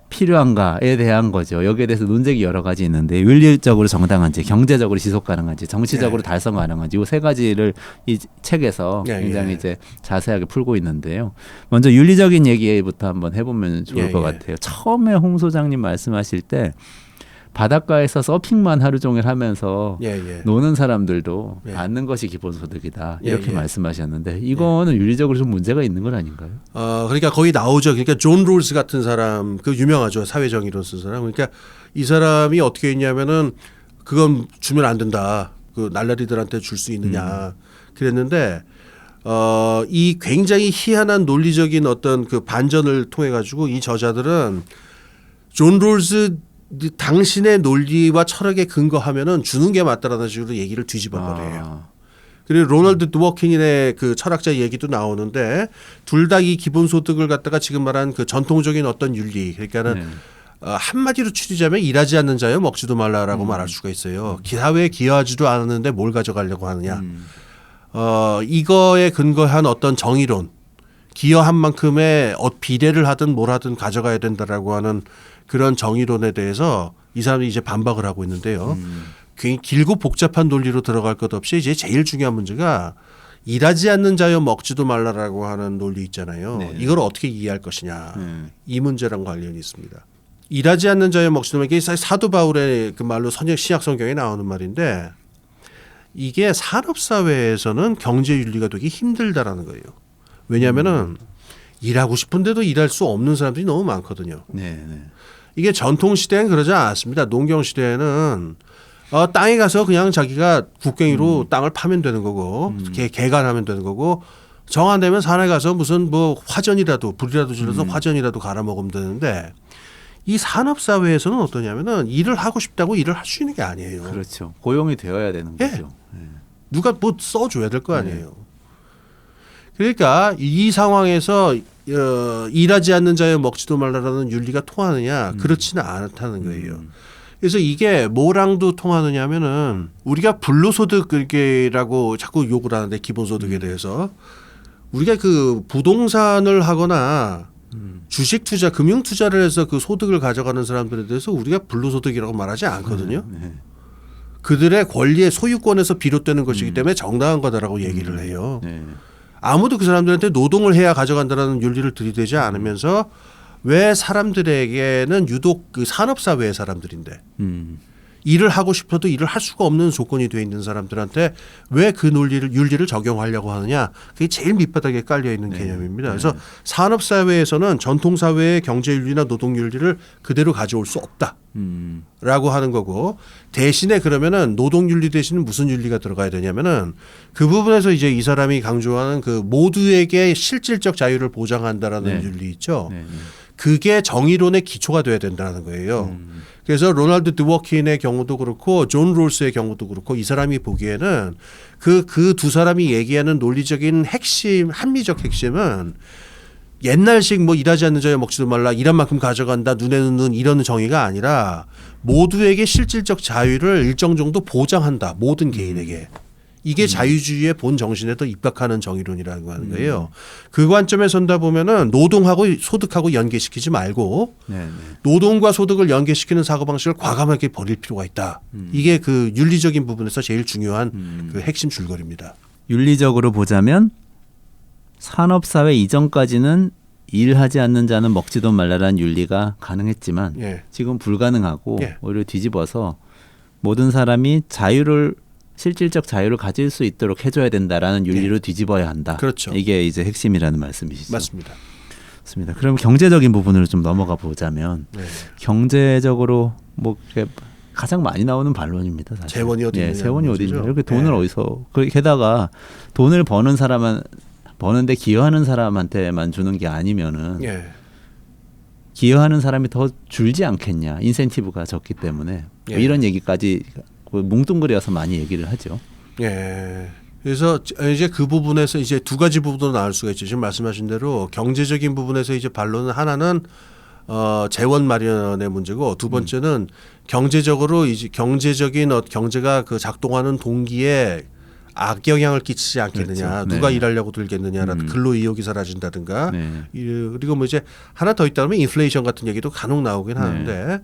필요한가에 대한 거죠. 여기에 대해서 논쟁이 여러 가지 있는데 윤리적으로 정당한지, 경제적으로 지속 가능한지, 정치적으로 달성 가능한지 이 세 가지를 이 책에서 굉장히 이제 자세하게 풀고 있는데요. 먼저 윤리적인 얘기부터 한번 해보면 좋을 것 같아요. 처음에 홍 소장님 말씀하실 때 바닷가에서 서핑만 하루 종일 하면서 노는 사람들도 받는 것이 기본소득이다 이렇게 말씀하셨는데 이거는 윤리적으로 좀 문제가 있는 건 아닌가요? 그러니까 거기 나오죠. 그러니까 존 롤스 같은 사람, 그 유명하죠. 사회정의론 쓴 사람. 그러니까 이 사람이 어떻게 했냐면은 그건 주면 안 된다. 그 날라리들한테 줄 수 있느냐 그랬는데 이 굉장히 희한한 논리적인 어떤 그 반전을 통해 가지고 이 저자들은 존 롤스 당신의 논리와 철학에 근거하면은 주는 게 맞다라는 식으로 얘기를 뒤집어 버려요. 그리고 로널드 드워킨의 그 철학자 얘기도 나오는데 둘 다 이 기본소득을 갖다가 지금 말한 그 전통적인 어떤 윤리 그러니까는 한마디로 추리자면 일하지 않는 자여 먹지도 말라라고 말할 수가 있어요. 사회에 기여하지도 않았는데 뭘 가져가려고 하느냐. 이거에 근거한 어떤 정의론 기여한 만큼의 비례를 하든 뭘 하든 가져가야 된다라고 하는 그런 정의론에 대해서 이 사람이 이제 반박을 하고 있는데요. 굉장히 길고 복잡한 논리로 들어갈 것 없이 이제 제일 중요한 문제가 일하지 않는 자여 먹지도 말라라고 하는 논리 있잖아요. 이걸 어떻게 이해할 것이냐. 이 문제랑 관련이 있습니다. 일하지 않는 자여 먹지도 말라. 이게 사도 바울의 그 말로 신약 성경에 나오는 말인데 이게 산업사회에서는 경제윤리가 되기 힘들다라는 거예요. 왜냐하면은 일하고 싶은데도 일할 수 없는 사람들이 너무 많거든요. 이게 전통 시대엔 그러지 않았습니다. 농경 시대에는 땅에 가서 그냥 자기가 국갱이로 땅을 파면 되는 거고 개간하면 되는 거고 정 안 되면 산에 가서 무슨 뭐 화전이라도 불이라도 질러서 화전이라도 갈아 먹으면 되는데 이 산업 사회에서는 어떠냐면은 일을 하고 싶다고 일을 할 수 있는 게 아니에요. 그렇죠. 고용이 되어야 되는 거죠. 누가 뭐 써줘야 될 거 아니에요. 그러니까 이 상황에서 일하지 않는 자여 먹지도 말라라는 윤리가 통하느냐 그렇지는 않다는 거예요. 그래서 이게 뭐랑도 통하느냐 하면은 우리가 불로소득이라고 자꾸 욕을 하는데 기본소득에 대해서 우리가 그 부동산을 하거나 주식 투자, 금융 투자를 해서 그 소득을 가져가는 사람들에 대해서 우리가 불로소득이라고 말하지 않거든요. 그들의 권리의 소유권에서 비롯되는 것이기 때문에 정당한 거다라고 얘기를 해요. 아무도 그 사람들한테 노동을 해야 가져간다라는 윤리를 들이대지 않으면서 왜 사람들에게는 유독 그 산업사회의 사람들인데 일을 하고 싶어도 일을 할 수가 없는 조건이 돼 있는 사람들한테 왜 그 윤리를 적용하려고 하느냐. 그게 제일 밑바닥에 깔려 있는 개념입니다. 그래서 산업사회에서는 전통사회의 경제윤리나 노동윤리를 그대로 가져올 수 없다. 라고 하는 거고 대신에 그러면은 노동윤리 대신에 무슨 윤리가 들어가야 되냐면은 그 부분에서 이제 이 사람이 강조하는 그 모두에게 실질적 자유를 보장한다라는 윤리 있죠. 그게 정의론의 기초가 돼야 된다는 거예요. 그래서 로널드 드워킨의 경우도 그렇고 존 롤스의 경우도 그렇고 이 사람이 보기에는 그 두 사람이 얘기하는 논리적인 핵심, 합리적 핵심은 옛날식 뭐 일하지 않는 자여 먹지도 말라 일한 만큼 가져간다 눈에는 눈 이런 정의가 아니라 모두에게 실질적 자유를 일정 정도 보장한다. 모든 개인에게. 이게 자유주의의 본 정신에 더 입각하는 정의론이라고 하는 거예요. 그 관점에 선다 보면은 노동하고 소득하고 연계시키지 말고 노동과 소득을 연계시키는 사고방식을 과감하게 버릴 필요가 있다. 이게 그 윤리적인 부분에서 제일 중요한 그 핵심 줄거리입니다. 윤리적으로 보자면 산업사회 이전까지는 일하지 않는 자는 먹지도 말라라는 윤리가 가능했지만 지금 불가능하고 오히려 뒤집어서 모든 사람이 실질적 자유를 가질 수 있도록 해줘야 된다라는 윤리로 뒤집어야 한다. 그렇죠. 이게 이제 핵심이라는 말씀이시죠. 맞습니다. 맞습니다. 그럼 경제적인 부분으로 좀 넘어가 보자면 경제적으로 뭐 가장 많이 나오는 반론입니다. 사실. 재원이 어디 있느냐. 재원이 어디 있냐. 이렇게 돈을 어디서 게다가 돈을 버는데 기여하는 사람한테만 주는 게 아니면은 기여하는 사람이 더 줄지 않겠냐. 인센티브가 적기 때문에 뭐 이런 얘기까지 뭉뚱그려서 많이 얘기를 하죠. 그래서 이제 그 부분에서 이제 두 가지 부분으로 나눌 수가 있죠. 지금 말씀하신 대로 경제적인 부분에서 이제 반론은 하나는 재원 마련의 문제고 두 번째는 경제적으로 이제 경제가 그 작동하는 동기에 악영향을 끼치지 않겠느냐, 그렇죠. 누가 네. 일하려고 들겠느냐라든 근로 의욕이 사라진다든가. 네. 그리고 뭐 이제 하나 더 있다면 인플레이션 같은 얘기도 간혹 나오긴 네. 하는데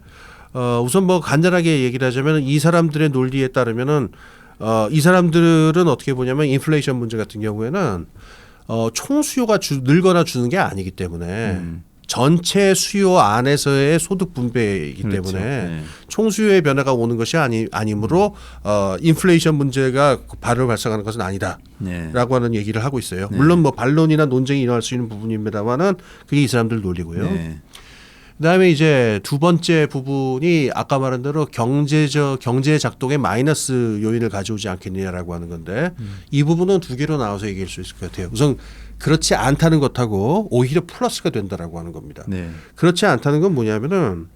우선 뭐 간단하게 얘기를 하자면 이 사람들의 논리에 따르면은 이 사람들은 어떻게 보냐면 인플레이션 문제 같은 경우에는 총 수요가 늘거나 주는 게 아니기 때문에 전체 수요 안에서의 소득 분배이기 그렇죠. 때문에 네. 총 수요의 변화가 오는 것이 아니므로 인플레이션 문제가 바로 발생하는 것은 아니다라고 네. 하는 얘기를 하고 있어요. 물론 뭐 반론이나 논쟁이 일어날 수 있는 부분입니다만은 그게 이 사람들 논리고요. 네. 그다음에 이제 두 번째 부분이 아까 말한 대로 경제 작동에 마이너스 요인을 가져오지 않겠느냐라고 하는 건데 이 부분은 두 개로 나와서 얘기할 수 있을 것 같아요. 우선 그렇지 않다는 것하고 오히려 플러스가 된다라고 하는 겁니다. 네. 그렇지 않다는 건 뭐냐면은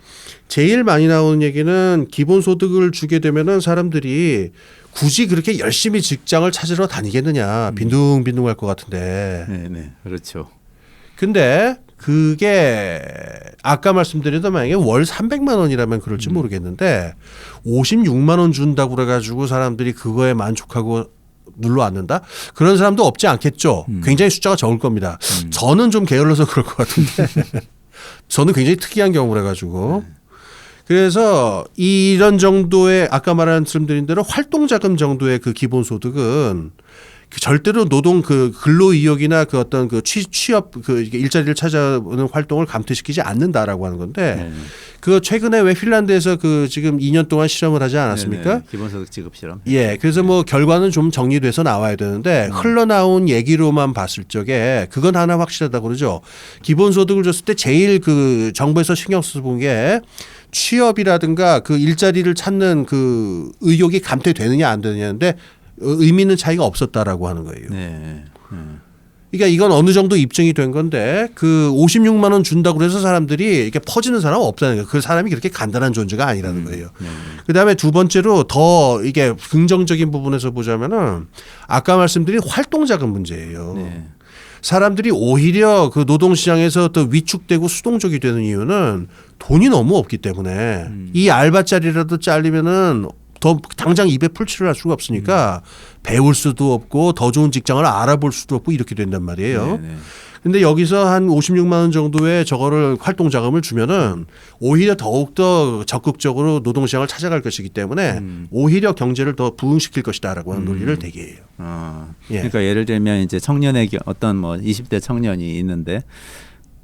제일 많이 나오는 얘기는 기본소득을 주게 되면은 사람들이 굳이 그렇게 열심히 직장을 찾으러 다니겠느냐, 빈둥빈둥할 것 같은데. 네. 네. 그렇죠. 근데 그게 아까 말씀드렸던 만약에 월 300만 원이라면 그럴지 모르겠는데 56만 원 준다고 그래가지고 사람들이 그거에 만족하고 눌러 앉는다? 그런 사람도 없지 않겠죠. 굉장히 숫자가 적을 겁니다. 저는 좀 게을러서 그럴 것 같은데 저는 굉장히 특이한 경우라 가지고 그래서 이런 정도의 아까 말씀드린 대로 활동자금 정도의 그 기본소득은 그 절대로 노동 그 근로 의욕이나 그 어떤 그 취업 그 일자리를 찾아오는 활동을 감퇴시키지 않는다라고 하는 건데 네. 그 최근에 왜 핀란드에서 그 지금 2년 동안 실험을 하지 않았습니까? 네. 기본소득 지급 실험. 예, 그래서 뭐 결과는 좀 정리돼서 나와야 되는데 흘러나온 얘기로만 봤을 적에 그건 하나 확실하다고 그러죠. 기본소득을 줬을 때 제일 그 정부에서 신경 써서 본 게 취업이라든가 그 일자리를 찾는 그 의욕이 감퇴되느냐 안 되느냐인데 의미 있는 차이가 없었다라고 하는 거예요. 네. 그러니까 이건 어느 정도 입증이 된 건데 그 56만 원 준다고 해서 사람들이 이렇게 퍼지는 사람은 없다는 거예요. 그 사람이 그렇게 간단한 존재가 아니라는 거예요. 그다음에 두 번째로 더 이게 긍정적인 부분에서 보자면은 아까 말씀드린 활동자금 문제예요. 네. 사람들이 오히려 그 노동시장에서 또 위축되고 수동적이 되는 이유는 돈이 너무 없기 때문에 이 알바자리라도 잘리면은 더 당장 입에 풀칠을 할 수가 없으니까 배울 수도 없고 더 좋은 직장을 알아볼 수도 없고 이렇게 된단 말이에요. 네. 근데 여기서 한 56만 원 정도의 저거를 활동 자금을 주면은 오히려 더욱더 적극적으로 노동시장을 찾아갈 것이기 때문에 오히려 경제를 더 부흥시킬 것이다라고 하는 논리를 대개해요. 예. 그러니까 예를 들면 이제 청년의 어떤 뭐 20대 청년이 있는데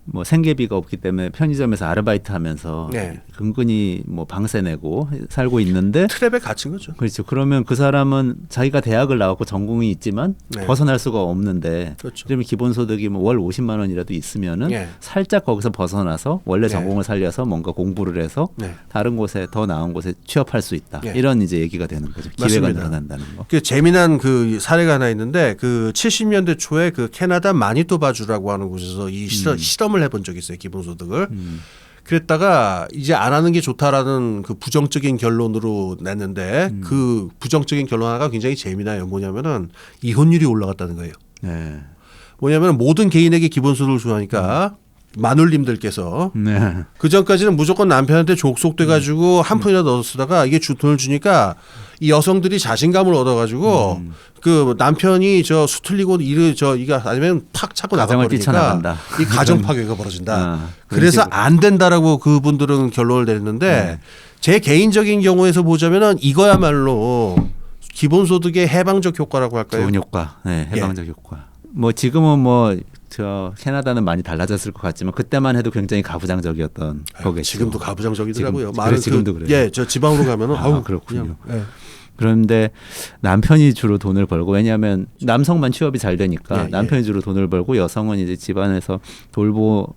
뭐 생계비가 없기 때문에 편의점에서 아르바이트 하면서 네. 근근히 뭐 방세 내고 살고 있는데 트랩에 갇힌 거죠. 그렇죠. 그러면 그 사람은 자기가 대학을 나왔고 전공이 있지만 네. 벗어날 수가 없는데 그렇죠. 그러면 기본소득이 뭐 월 50만 원이라도 있으면은 네. 살짝 거기서 벗어나서 원래 네. 전공을 살려서 뭔가 공부를 해서 네. 다른 곳에 더 나은 곳에 취업할 수 있다. 네. 이런 이제 얘기가 되는 거죠. 기회가 맞습니다. 늘어난다는 거. 그 재미난 그 사례가 하나 있는데 그 70년대 초에 그 캐나다 마니토바주라고 하는 곳에서 이 실험을 해본 적이 있어요. 기본소득을. 그랬다가 이제 안 하는 게 좋다라는 그 부정적인 결론으로 냈는데 그 부정적인 결론 하나가 굉장히 재미나요. 뭐냐면은 이혼율이 올라갔다는 거예요. 네. 뭐냐면 모든 개인에게 기본소득을 주니까 마눌님들께서 네. 그 전까지는 무조건 남편한테 족속돼 가지고 한 푼이라도 넣어 쓰다가 이게 돈을 주니까 이 여성들이 자신감을 얻어 가지고 그 남편이 저 수틀리고 이거 아니면 팍 차고 가정을 나가버리니까 뛰쳐나간다. 이 가정 파괴가 벌어진다. 아, 그런 그래서 식으로. 안 된다라고 그분들은 결론을 내렸는데 제 개인적인 경우에서 보자면은 이거야말로 기본소득의 해방적 효과라고 할까요? 좋은 효과, 네, 해방적 효과. 뭐 지금은 뭐 저 캐나다는 많이 달라졌을 것 같지만 그때만 해도 굉장히 가부장적이었던 거겠죠. 지금도 가부장적이더라고요. 지금, 많은 그래, 지금도 그래요. 예, 저 지방으로 가면은 아우 그렇군요. 그냥, 예. 그런데 남편이 주로 돈을 벌고 왜냐하면 남성만 취업이 잘 되니까 예, 남편이 주로 돈을 벌고 여성은 이제 집안에서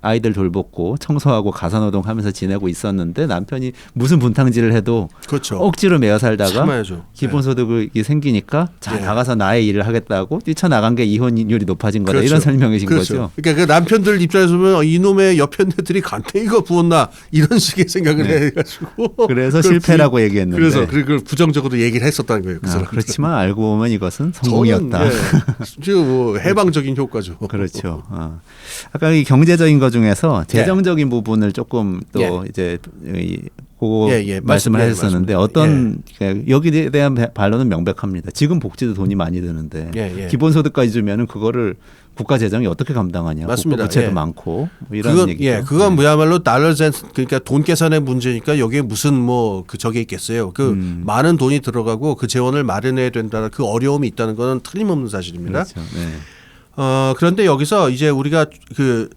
아이들 돌보고 청소하고 가사노동하면서 지내고 있었는데 남편이 무슨 분탕질을 해도 그렇죠. 억지로 매여 살다가 참아야죠. 기본소득이 생기니까 자 예. 나가서 나의 일을 하겠다고 뛰쳐나간 게 이혼율이 높아진 거다 그렇죠. 이런 설명이신 그렇죠. 거죠. 그러니까 그 남편들 입장에서 보면 이놈의 여편네들이 간탱이가 부었나 이런 식의 생각을 네. 해가지고 그래서 그걸 실패라고 얘기했는데 그래서 그걸 부정적으로 얘기를 했었다는 거예요. 그 사람. 그렇지만 알고 보면 이것은 성공이었다. 지금 뭐 해방적인 효과죠. 그렇죠. 아까 이 경제적인 것 중에서 재정적인 부분을 조금 또 이제 그거 말씀을 하셨었는데 어떤 여기에 대한 반론은 명백합니다. 지금 복지도 돈이 많이 드는데 기본소득까지 주면은 그거를 국가 재정이 어떻게 감당하냐. 맞습니다. 부채도 많고 뭐 이런 얘기죠. 그건 뭐야말로 달러젠 그러니까 돈 계산의 문제니까 여기에 무슨 뭐 그 저게 있겠어요. 그 많은 돈이 들어가고 그 재원을 마련해야 된다는 그 어려움이 있다는 거는 틀림없는 사실입니다. 그렇죠. 네. 그런데 여기서 이제 우리가 그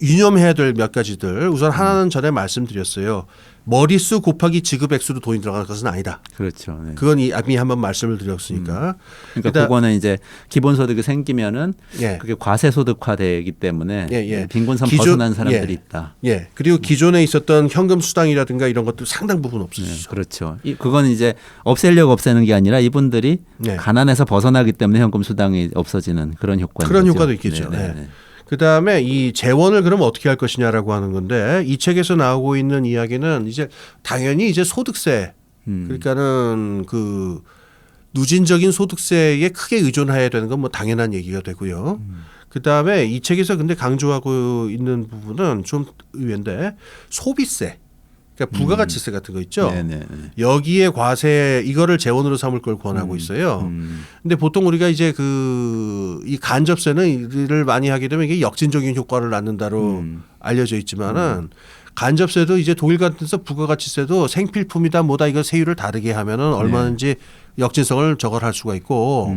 유념해야 될 몇 가지들 우선 하나는 전에 말씀드렸어요. 머릿수 곱하기 지급액수로 돈이 들어가는 것은 아니다. 그렇죠. 네. 그건 이미 한번 말씀을 드렸으니까. 그러니까 그거는 이제 기본소득이 생기면은 그게 과세소득화되기 때문에 빈곤선 벗어난 사람들이 있다. 그리고 기존에 있었던 현금 수당이라든가 이런 것도 상당 부분 없어지죠. 그렇죠. 그거는 이제 없애려고 없애는 게 아니라 이분들이 가난에서 벗어나기 때문에 현금 수당이 없어지는 그런 효과. 그런 효과도 있겠죠. 그다음에 이 재원을 그럼 어떻게 할 것이냐라고 하는 건데 이 책에서 나오고 있는 이야기는 이제 당연히 이제 소득세 그러니까는 그 누진적인 소득세에 크게 의존해야 되는 건 뭐 당연한 얘기가 되고요. 그다음에 이 책에서 근데 강조하고 있는 부분은 좀 의외인데 소비세. 그러니까 부가가치세 같은 거 있죠. 여기에 과세 이거를 재원으로 삼을 걸 권하고 있어요. 근데 보통 우리가 이제 이 간접세는 일을 많이 하게 되면 이게 역진적인 효과를 낳는다로 알려져 있지만은 간접세도 이제 독일 같은 데서 부가가치세도 생필품이다 뭐다 이거 세율을 다르게 하면은 얼마든지 역진성을 저걸 수가 있고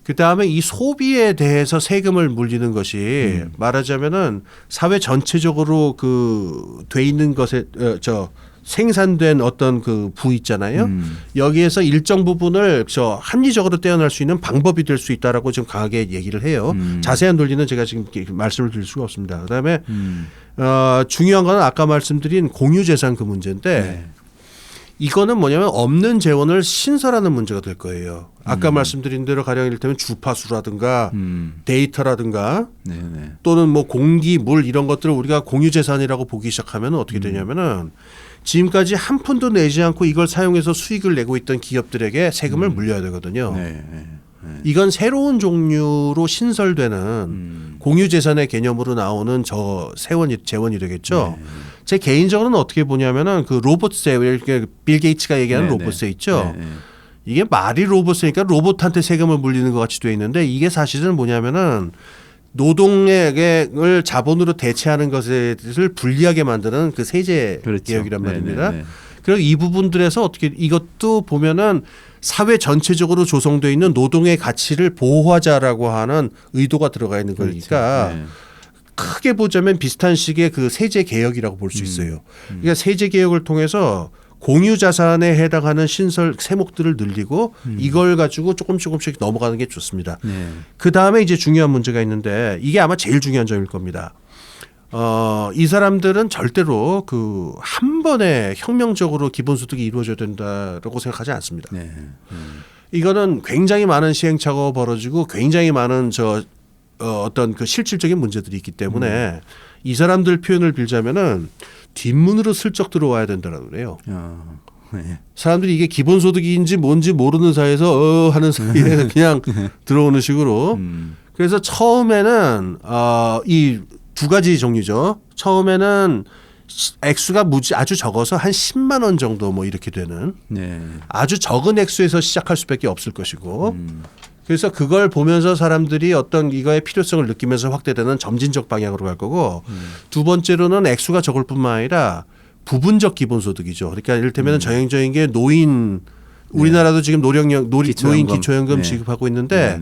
그다음에 이 소비에 대해서 세금을 물리는 것이 말하자면은 사회 전체적으로 그 돼 있는 것에 생산된 어떤 그 부 있잖아요. 여기에서 일정 부분을 합리적으로 떼어낼 수 있는 방법이 될 수 있다라고 지금 강하게 얘기를 해요. 자세한 논리는 제가 지금 말씀을 드릴 수가 없습니다. 그다음에 중요한 건 아까 말씀드린 공유재산 그 문제인데 이거는 뭐냐면 없는 재원을 신설하는 문제가 될 거예요. 아까 말씀드린 대로 가령 이를테면 주파수라든가 데이터라든가 또는 뭐 공기, 물 이런 것들을 우리가 공유재산이라고 보기 시작하면 어떻게 되냐면은 지금까지 한 푼도 내지 않고 이걸 사용해서 수익을 내고 있던 기업들에게 세금을 물려야 되거든요. 이건 새로운 종류로 신설되는 공유재산의 개념으로 나오는 재원이 되겠죠. 제 개인적으로는 어떻게 보냐면은 그 로봇세, 이렇게 빌 게이츠가 얘기하는 로봇세 있죠. 이게 말이 로봇세니까 로봇한테 세금을 물리는 것 같이 돼 있는데 이게 사실은 뭐냐면은 노동력을 자본으로 대체하는 것을 불리하게 만드는 그 세제 개혁이란 말입니다. 그래서 이 부분들에서 어떻게 이것도 보면은 사회 전체적으로 조성되어 있는 노동의 가치를 보호하자라고 하는 의도가 들어가 있는 거니까 크게 보자면 비슷한 식의 그 세제 개혁이라고 볼 수 있어요. 그러니까 세제 개혁을 통해서 공유 자산에 해당하는 신설 세목들을 늘리고 이걸 가지고 조금씩 넘어가는 게 좋습니다. 그 다음에 이제 중요한 문제가 있는데 이게 아마 제일 중요한 점일 겁니다. 이 사람들은 절대로 그 한 번에 혁명적으로 기본소득이 이루어져야 된다라고 생각하지 않습니다. 이거는 굉장히 많은 시행착오가 벌어지고 굉장히 많은 어떤 그 실질적인 문제들이 있기 때문에 이 사람들 표현을 빌자면은 뒷문으로 슬쩍 들어와야 된다라고 그래요. 사람들이 이게 기본소득인지 뭔지 모르는 사이에서 하는 사이에 그냥 들어오는 식으로. 그래서 처음에는 이 두 가지 종류죠. 처음에는 액수가 아주 적어서 한 10만 원 정도 뭐 이렇게 되는 아주 적은 액수에서 시작할 수밖에 없을 것이고 그래서 그걸 보면서 사람들이 어떤 이거의 필요성을 느끼면서 확대되는 점진적 방향으로 갈 거고 두 번째로는 액수가 적을 뿐만 아니라 부분적 기본소득이죠. 그러니까 이를테면 전형적인 게 노인 우리나라도 지금 노인 기초연금 지급하고 있는데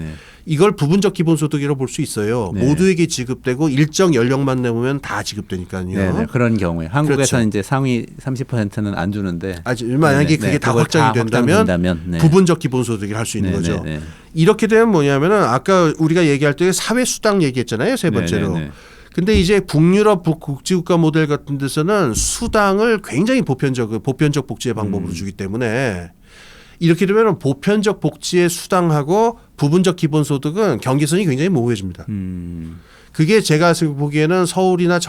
이걸 부분적 기본소득이라고 볼 수 있어요. 모두에게 지급되고 일정 연령만 내보면 다 지급되니까요. 그런 경우에 한국에서는 이제 상위 30%는 안 주는데 만약에 그게 다 확장이 된다면 부분적 기본소득을 할 수 있는 거죠. 이렇게 되면 뭐냐면은 아까 우리가 얘기할 때 사회수당 얘기했잖아요. 세 번째로. 근데 이제 북유럽 복지국가 모델 같은 데서는 수당을 굉장히 보편적 복지의 방법으로 주기 때문에 이렇게 되면 보편적 복지의 수당하고 부분적 기본소득은 경계선이 굉장히 모호해집니다. 그게 제가 보기에는 서울이나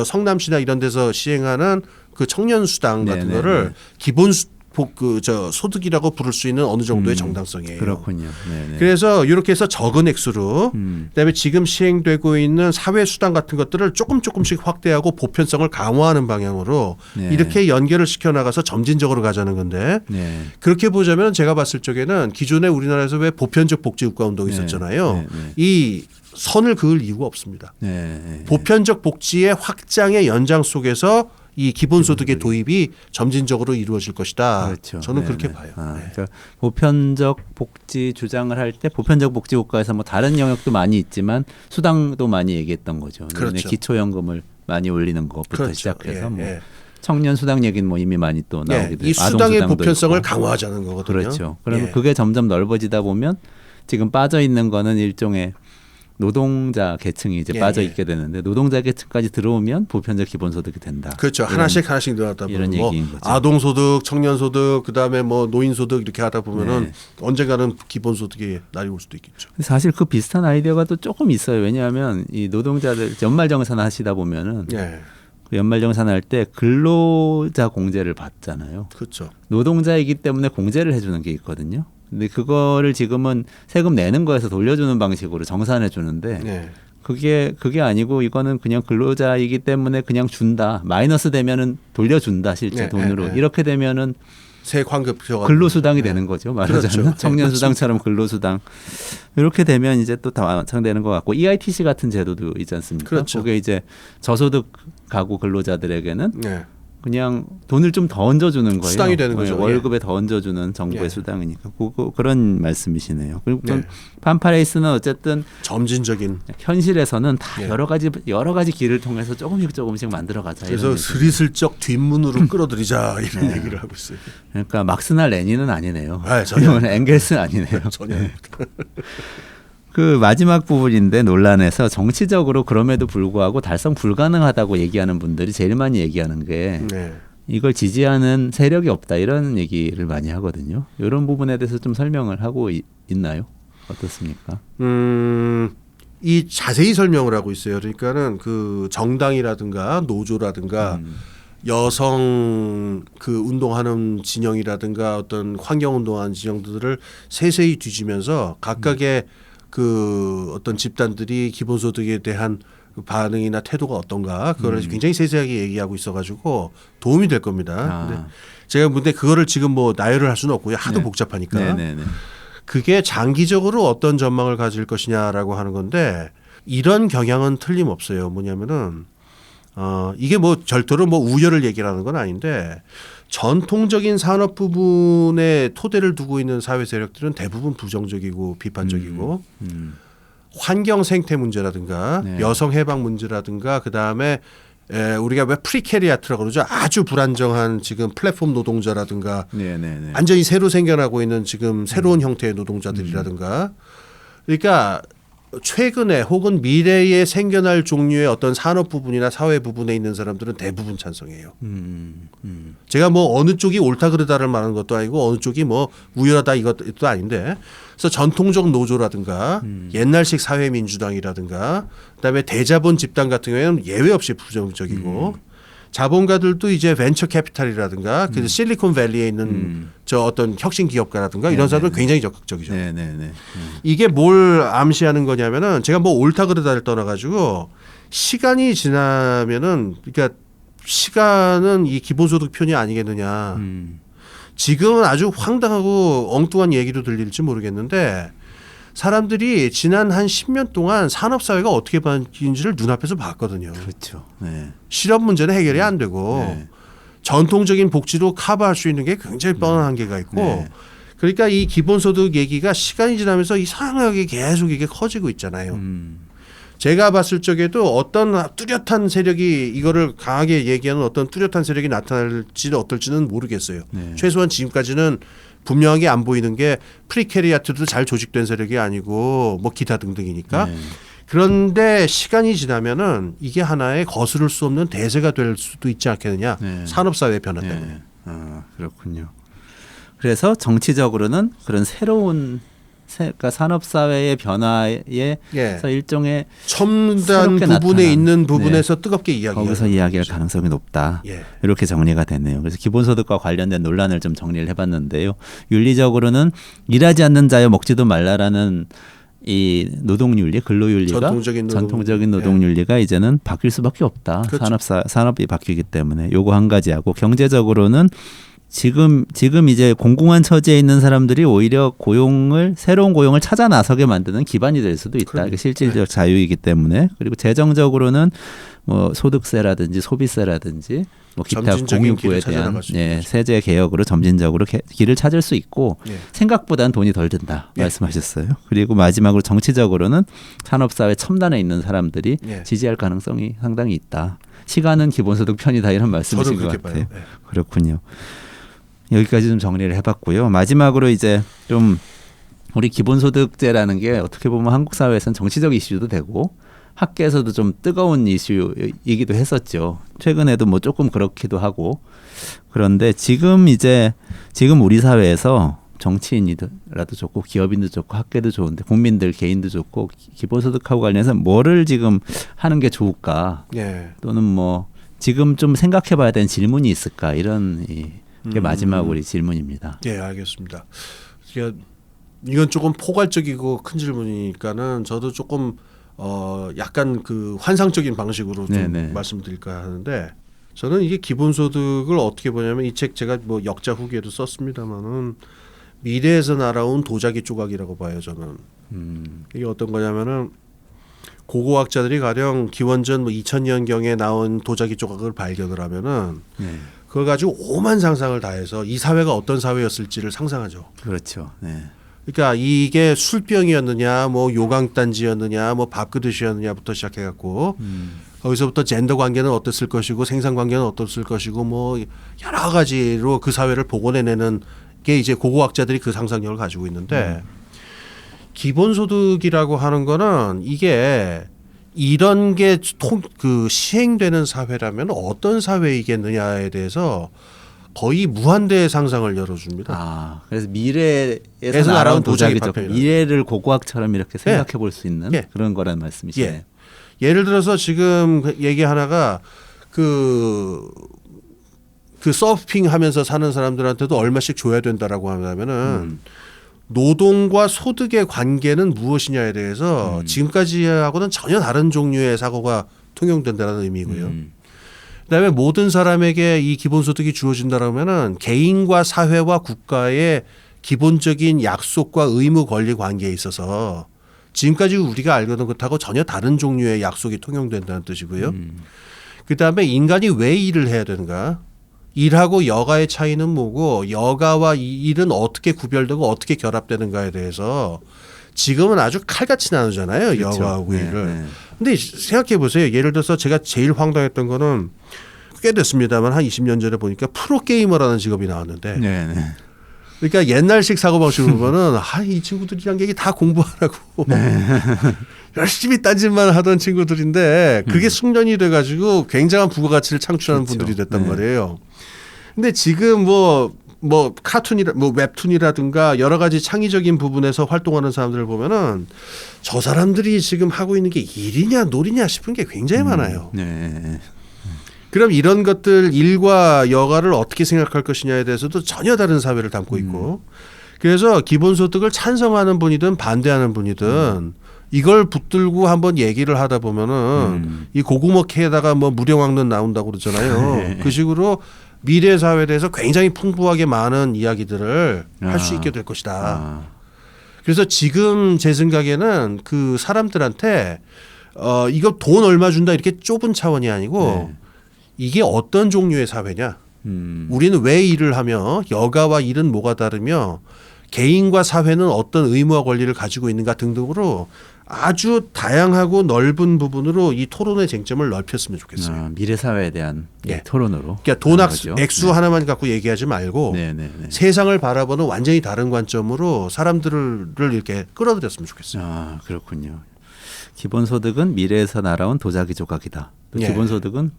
성남시나 이런 데서 시행하는 그 청년 수당 같은 거를 기본 소득이라고 부를 수 있는 어느 정도의 정당성이에요. 그렇군요. 네네. 그래서 이렇게 해서 적은 액수로 그다음에 지금 시행되고 있는 사회 수당 같은 것들을 조금씩 확대하고 보편성을 강화하는 방향으로 네. 이렇게 연결을 시켜 나가서 점진적으로 가자는 건데 네. 그렇게 보자면 제가 봤을 적에는 기존에 우리나라에서 왜 보편적 복지국가 운동이 네. 있었잖아요. 네. 네. 이 선을 그을 이유가 없습니다. 네. 보편적 복지의 확장의 연장 속에서 이 기본소득의 도입이 점진적으로 이루어질 것이다. 그렇죠. 저는 네, 그렇게 네. 봐요. 그러니까 보편적 복지 주장을 할 때 보편적 복지 국가에서 뭐 다른 영역도 많이 있지만 수당도 많이 얘기했던 거죠. 그렇죠. 기초연금을 많이 올리는 것부터 그렇죠. 시작해서 예, 뭐 예. 청년 수당 얘기는 뭐 이미 많이 또 예, 나오게 되고 이 수당의 아동수당도 보편성을 있고. 강화하자는 거거든요. 그렇죠. 그러면 예. 그게 점점 넓어지다 보면 지금 빠져 있는 거는 일종의 노동자 계층이 이제 예, 빠져 예. 있게 되는데 노동자 계층까지 들어오면 보편적 기본소득이 된다. 그렇죠. 이런 하나씩 늘어나다 이런 보면 뭐 얘기인 거죠. 아동소득, 청년소득, 그다음에 뭐 노인소득 이렇게 하다 보면은 네. 언젠가는 기본소득이 날이 올 수도 있겠죠. 사실 그 비슷한 아이디어가 또 조금 있어요. 왜냐하면 이 노동자들 연말정산 하시다 보면은 예, 그 연말정산 할 때 근로자 공제를 받잖아요. 그렇죠. 노동자이기 때문에 공제를 해주는 게 있거든요. 근데 그거를 지금은 세금 내는 거에서 돌려주는 방식으로 정산해 주는데 예. 그게 아니고 이거는 그냥 근로자이기 때문에 그냥 준다. 마이너스 되면은 돌려준다 실제 네, 돈으로. 네, 네. 이렇게 되면은 세 환급 근로수당이 되는 거죠. 말하자면 그렇죠. 청년수당처럼 근로수당. 이렇게 되면 이제 또 다 완성되는 것 같고 EITC 같은 제도도 있지 않습니까? 그렇죠. 그게 이제 저소득 가구 근로자들에게는 예. 그냥 돈을 좀 더 얹어주는 거예요. 수당이 되는 거죠. 월급에 더 얹어주는 정부의 예. 수당이니까 그런 말씀이시네요. 그리고 네. 판파레이스는 어쨌든 점진적인. 현실에서는 다 예. 여러 가지 길을 통해서 조금씩 만들어가자. 그래서 이런 얘기. 스리슬쩍 뒷문으로 끌어들이자 이런 얘기를 하고 있어요. 그러니까 막스나 레닌은 아니네요. 아, 전혀 앵겔스는 아니네요. 전혀. 그 마지막 부분인데 논란에서 정치적으로 그럼에도 불구하고 달성 불가능하다고 얘기하는 분들이 제일 많이 얘기하는 게 네. 이걸 지지하는 세력이 없다 이런 얘기를 많이 하거든요. 이런 부분에 대해서 좀 설명을 하고 있나요? 어떻습니까? 이 자세히 설명을 하고 있어요. 그러니까는 그 정당이라든가 노조라든가 여성 그 운동하는 진영이라든가 어떤 환경 운동하는 진영들을 세세히 뒤지면서 각각의 그 어떤 집단들이 기본소득에 대한 그 반응이나 태도가 어떤가 그거를 굉장히 세세하게 얘기하고 있어가지고 도움이 될 겁니다. 근데 제가 근데 그거를 지금 뭐 나열을 할 수는 없고요. 하도 네. 복잡하니까. 네네네. 그게 장기적으로 어떤 전망을 가질 것이냐라고 하는 건데 이런 경향은 틀림없어요. 뭐냐면은 이게 뭐 절대로 뭐 우열을 얘기하는 건 아닌데 전통적인 산업 부분에 토대를 두고 있는 사회 세력들은 대부분 부정적이고 비판적이고 환경 생태 문제라든가 네. 여성 해방 문제라든가 그다음에 우리가 왜 프리캐리아트라고 그러죠. 아주 불안정한 지금 플랫폼 노동자라든가 네네네. 완전히 새로 생겨나고 있는 지금 새로운 형태의 노동자들이라든가 그러니까 최근에 혹은 미래에 생겨날 종류의 어떤 산업 부분이나 사회 부분에 있는 사람들은 대부분 찬성해요. 제가 뭐 어느 쪽이 옳다 그르다를 말하는 것도 아니고 어느 쪽이 뭐 우열하다 이것도 아닌데 그래서 전통적 노조라든가 옛날식 사회민주당이라든가 그다음에 대자본 집단 같은 경우에는 예외 없이 부정적이고 자본가들도 이제 벤처 캐피탈이라든가 그 실리콘밸리에 있는 저 어떤 혁신 기업가라든가 이런 사람들 굉장히 적극적이죠. 네네네. 이게 뭘 암시하는 거냐면은 제가 뭐 옳다 그르다를 떠나가지고 시간이 지나면은 그러니까 시간은 이 기본소득 편이 아니겠느냐. 지금은 아주 황당하고 엉뚱한 얘기로 들릴지 모르겠는데 사람들이 지난 한 10년 동안 산업사회가 어떻게 바뀌는지를 눈앞에서 봤거든요. 그렇죠. 네. 실업 문제는 해결이 안 되고 네. 전통적인 복지도 커버할 수 있는 게 굉장히 뻔한 한계가 있고 네. 그러니까 이 기본소득 얘기가 시간이 지나면서 이상하게 계속 이게 커지고 있잖아요. 제가 봤을 적에도 어떤 뚜렷한 세력이 이거를 강하게 얘기하는 어떤 뚜렷한 세력이 나타날지 어떨지는 모르겠어요. 네. 최소한 지금까지는 분명하게 안 보이는 게 프리캐리아트도 잘 조직된 세력이 아니고 뭐 기타 등등이니까. 네. 그런데 시간이 지나면은 이게 하나의 거스를 수 없는 대세가 될 수도 있지 않겠느냐. 네. 산업사회 변화 때문에. 네. 그렇군요. 그래서 정치적으로는 그런 새로운 그러니까 산업 사회의 변화에서 예. 일종의 첨단 새롭게 부분에 나타난, 있는 부분에서 뜨겁게 이야기하는 거기서 이야기할 가능성이 높다. 예. 이렇게 정리가 됐네요. 그래서 기본소득과 관련된 논란을 좀 정리를 해봤는데요. 윤리적으로는 일하지 않는 자여 먹지도 말라라는 이 노동윤리, 근로윤리가 전통적인 노동윤리가 이제는 바뀔 수밖에 없다. 그렇죠. 산업이 바뀌기 때문에 요거 한 가지 하고 경제적으로는 지금 이제 공공한 처지에 있는 사람들이 오히려 새로운 고용을 찾아 나서게 만드는 기반이 될 수도 있다. 이게 실질적 자유이기 때문에. 그리고 재정적으로는 뭐 소득세라든지 소비세라든지 뭐 기타 공유부에 대한 세제 개혁으로 점진적으로 길을 찾을 수 있고 생각보다는 돈이 덜 든다 말씀하셨어요. 그리고 마지막으로 정치적으로는 산업사회 첨단에 있는 사람들이 지지할 가능성이 상당히 있다. 시간은 기본소득 편이다 이런 말씀이신 것 같아요. 그렇군요. 여기까지 좀 정리를 해봤고요. 마지막으로 이제 좀 우리 기본소득제라는 게 어떻게 보면 한국 사회에서는 정치적 이슈도 되고 학계에서도 좀 뜨거운 이슈이기도 했었죠. 최근에도 뭐 조금 그렇기도 하고 그런데 지금 우리 사회에서 정치인이라도 좋고 기업인도 좋고 학계도 좋은데 국민들 개인도 좋고 기본소득하고 관련해서 뭐를 지금 하는 게 좋을까 또는 뭐 지금 좀 생각해봐야 되는 질문이 있을까 이런 이게 마지막 우리 질문입니다. 예, 알겠습니다. 이건 조금 포괄적이고 큰 질문이니까는 저도 조금 약간 그 환상적인 방식으로 좀 말씀드릴까 하는데 저는 이게 기본소득을 어떻게 보냐면 이 책 제가 뭐 역자 후기에도 썼습니다만은 미래에서 날아온 도자기 조각이라고 봐요 저는. 이게 어떤 거냐면은 고고학자들이 가령 기원전 뭐 2000년경에 나온 도자기 조각을 발견을 하면은 그걸 가지고 오만 상상을 다해서 이 사회가 어떤 사회였을지를 상상하죠. 그렇죠. 네. 그러니까 이게 술병이었느냐, 뭐 요강단지였느냐, 뭐 밥그릇이었느냐부터 시작해갖고 거기서부터 젠더 관계는 어땠을 것이고 생산 관계는 어땠을 것이고 뭐 여러 가지로 그 사회를 복원해내는 게 이제 고고학자들이 그 상상력을 가지고 있는데 기본소득이라고 하는 거는 이게 이런 게 시행되는 사회라면 어떤 사회이겠느냐에 대해서 거의 무한대의 상상을 열어줍니다. 그래서 미래에서 날아온 도자기죠. 미래를 고고학처럼 이렇게 생각해 볼 수 있는 그런 거라는 말씀이시네요. 예를 들어서 지금 얘기 하나가 그 서핑하면서 사는 사람들한테도 얼마씩 줘야 된다라고 하면은 노동과 소득의 관계는 무엇이냐에 대해서 지금까지하고는 전혀 다른 종류의 사고가 통용된다는 의미고요. 그다음에 모든 사람에게 이 기본소득이 주어진다라면은 개인과 사회와 국가의 기본적인 약속과 의무 권리 관계에 있어서 지금까지 우리가 알고는 것하고 전혀 다른 종류의 약속이 통용된다는 뜻이고요. 그다음에 인간이 왜 일을 해야 되는가? 일하고 여가의 차이는 뭐고 여가와 일은 어떻게 구별되고 어떻게 결합되는가에 대해서 지금은 아주 칼같이 나누잖아요. 그렇죠. 여가하고 일을. 근데 생각해 보세요. 예를 들어서 제가 제일 황당했던 거는 꽤 됐습니다만 한 20년 전에 보니까 프로게이머라는 직업이 나왔는데 그러니까 옛날식 사고방식으로 보면은 이 친구들이란 게 다 공부 안 하고 열심히 딴짓만 하던 친구들인데 그게 숙련이 돼가지고 굉장한 부가가치를 창출하는 분들이 됐단 말이에요. 근데 지금 뭐 카툰이라 뭐 웹툰이라든가 여러 가지 창의적인 부분에서 활동하는 사람들을 보면은 저 사람들이 지금 하고 있는 게 일이냐 놀이냐 싶은 게 굉장히 많아요. 그럼 이런 것들 일과 여가를 어떻게 생각할 것이냐에 대해서도 전혀 다른 사회를 담고 있고 그래서 기본소득을 찬성하는 분이든 반대하는 분이든 이걸 붙들고 한번 얘기를 하다 보면은 이 고구먹해에다가 뭐 무령왕릉 나온다고 그러잖아요. 그 식으로 미래 사회에 대해서 굉장히 풍부하게 많은 이야기들을 할 수 있게 될 것이다. 그래서 지금 제 생각에는 그 사람들한테 이거 돈 얼마 준다 이렇게 좁은 차원이 아니고 이게 어떤 종류의 사회냐. 우리는 왜 일을 하며 여가와 일은 뭐가 다르며 개인과 사회는 어떤 의무와 권리를 가지고 있는가 등등으로 아주 다양하고 넓은 부분으로 이 토론의 쟁점을 넓혔으면 좋겠어요. 미래 사회에 대한 토론으로. 그러니까 돈 액수 하나만 갖고 얘기하지 말고 세상을 바라보는 완전히 다른 관점으로 사람들을 이렇게 끌어들였으면 좋겠어요. 그렇군요. 기본소득은 미래에서 날아온 도자기 조각이다. 또 기본소득은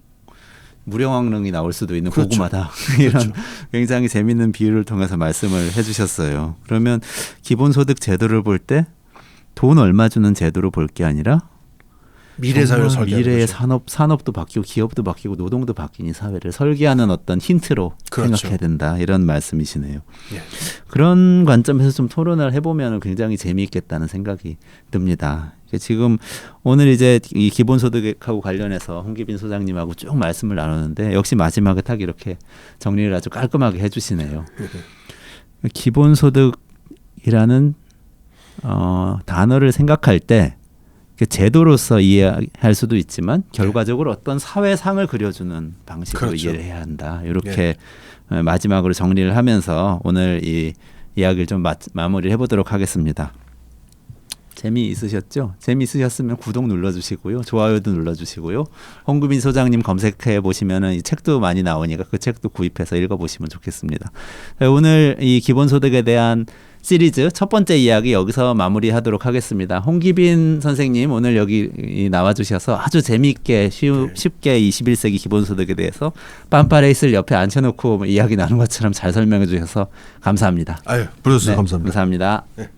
무령왕릉이 나올 수도 있는 그렇죠. 고구마다 이런 그렇죠. 굉장히 재밌는 비유를 통해서 말씀을 해주셨어요. 그러면 기본소득 제도를 볼 때 돈 얼마 주는 제도로 볼 게 아니라 미래 사회를 정말 설계하는 미래의 거죠. 산업도 바뀌고 기업도 바뀌고 노동도 바뀌는 사회를 설계하는 어떤 힌트로 그렇죠. 생각해야 된다 이런 말씀이시네요. 예. 그런 관점에서 좀 토론을 해보면 굉장히 재미있겠다는 생각이 듭니다. 지금 오늘 이제 이 기본소득하고 관련해서 홍기빈 소장님하고 쭉 말씀을 나누는데 역시 마지막에 딱 이렇게 정리를 아주 깔끔하게 해주시네요. 기본소득이라는 단어를 생각할 때 제도로서 이해할 수도 있지만 결과적으로 어떤 사회상을 그려주는 방식으로 그렇죠. 이해를 해야 한다. 이렇게 마지막으로 정리를 하면서 오늘 이 이야기를 좀 마무리를 해보도록 하겠습니다. 재미있으셨죠? 재미있으셨으면 구독 눌러주시고요. 좋아요도 눌러주시고요. 홍구빈 소장님 검색해 보시면은 이 책도 많이 나오니까 그 책도 구입해서 읽어보시면 좋겠습니다. 오늘 이 기본소득에 대한 시리즈 첫 번째 이야기 여기서 마무리하도록 하겠습니다. 홍기빈 선생님 오늘 여기 나와주셔서 아주 재미있게 쉽게 21세기 기본소득에 대해서 빰빠레이스를 옆에 앉혀놓고 이야기 나눈 것처럼 잘 설명해 주셔서 감사합니다. 아유, 불러주셔서 네, 감사합니다. 감사합니다. 네.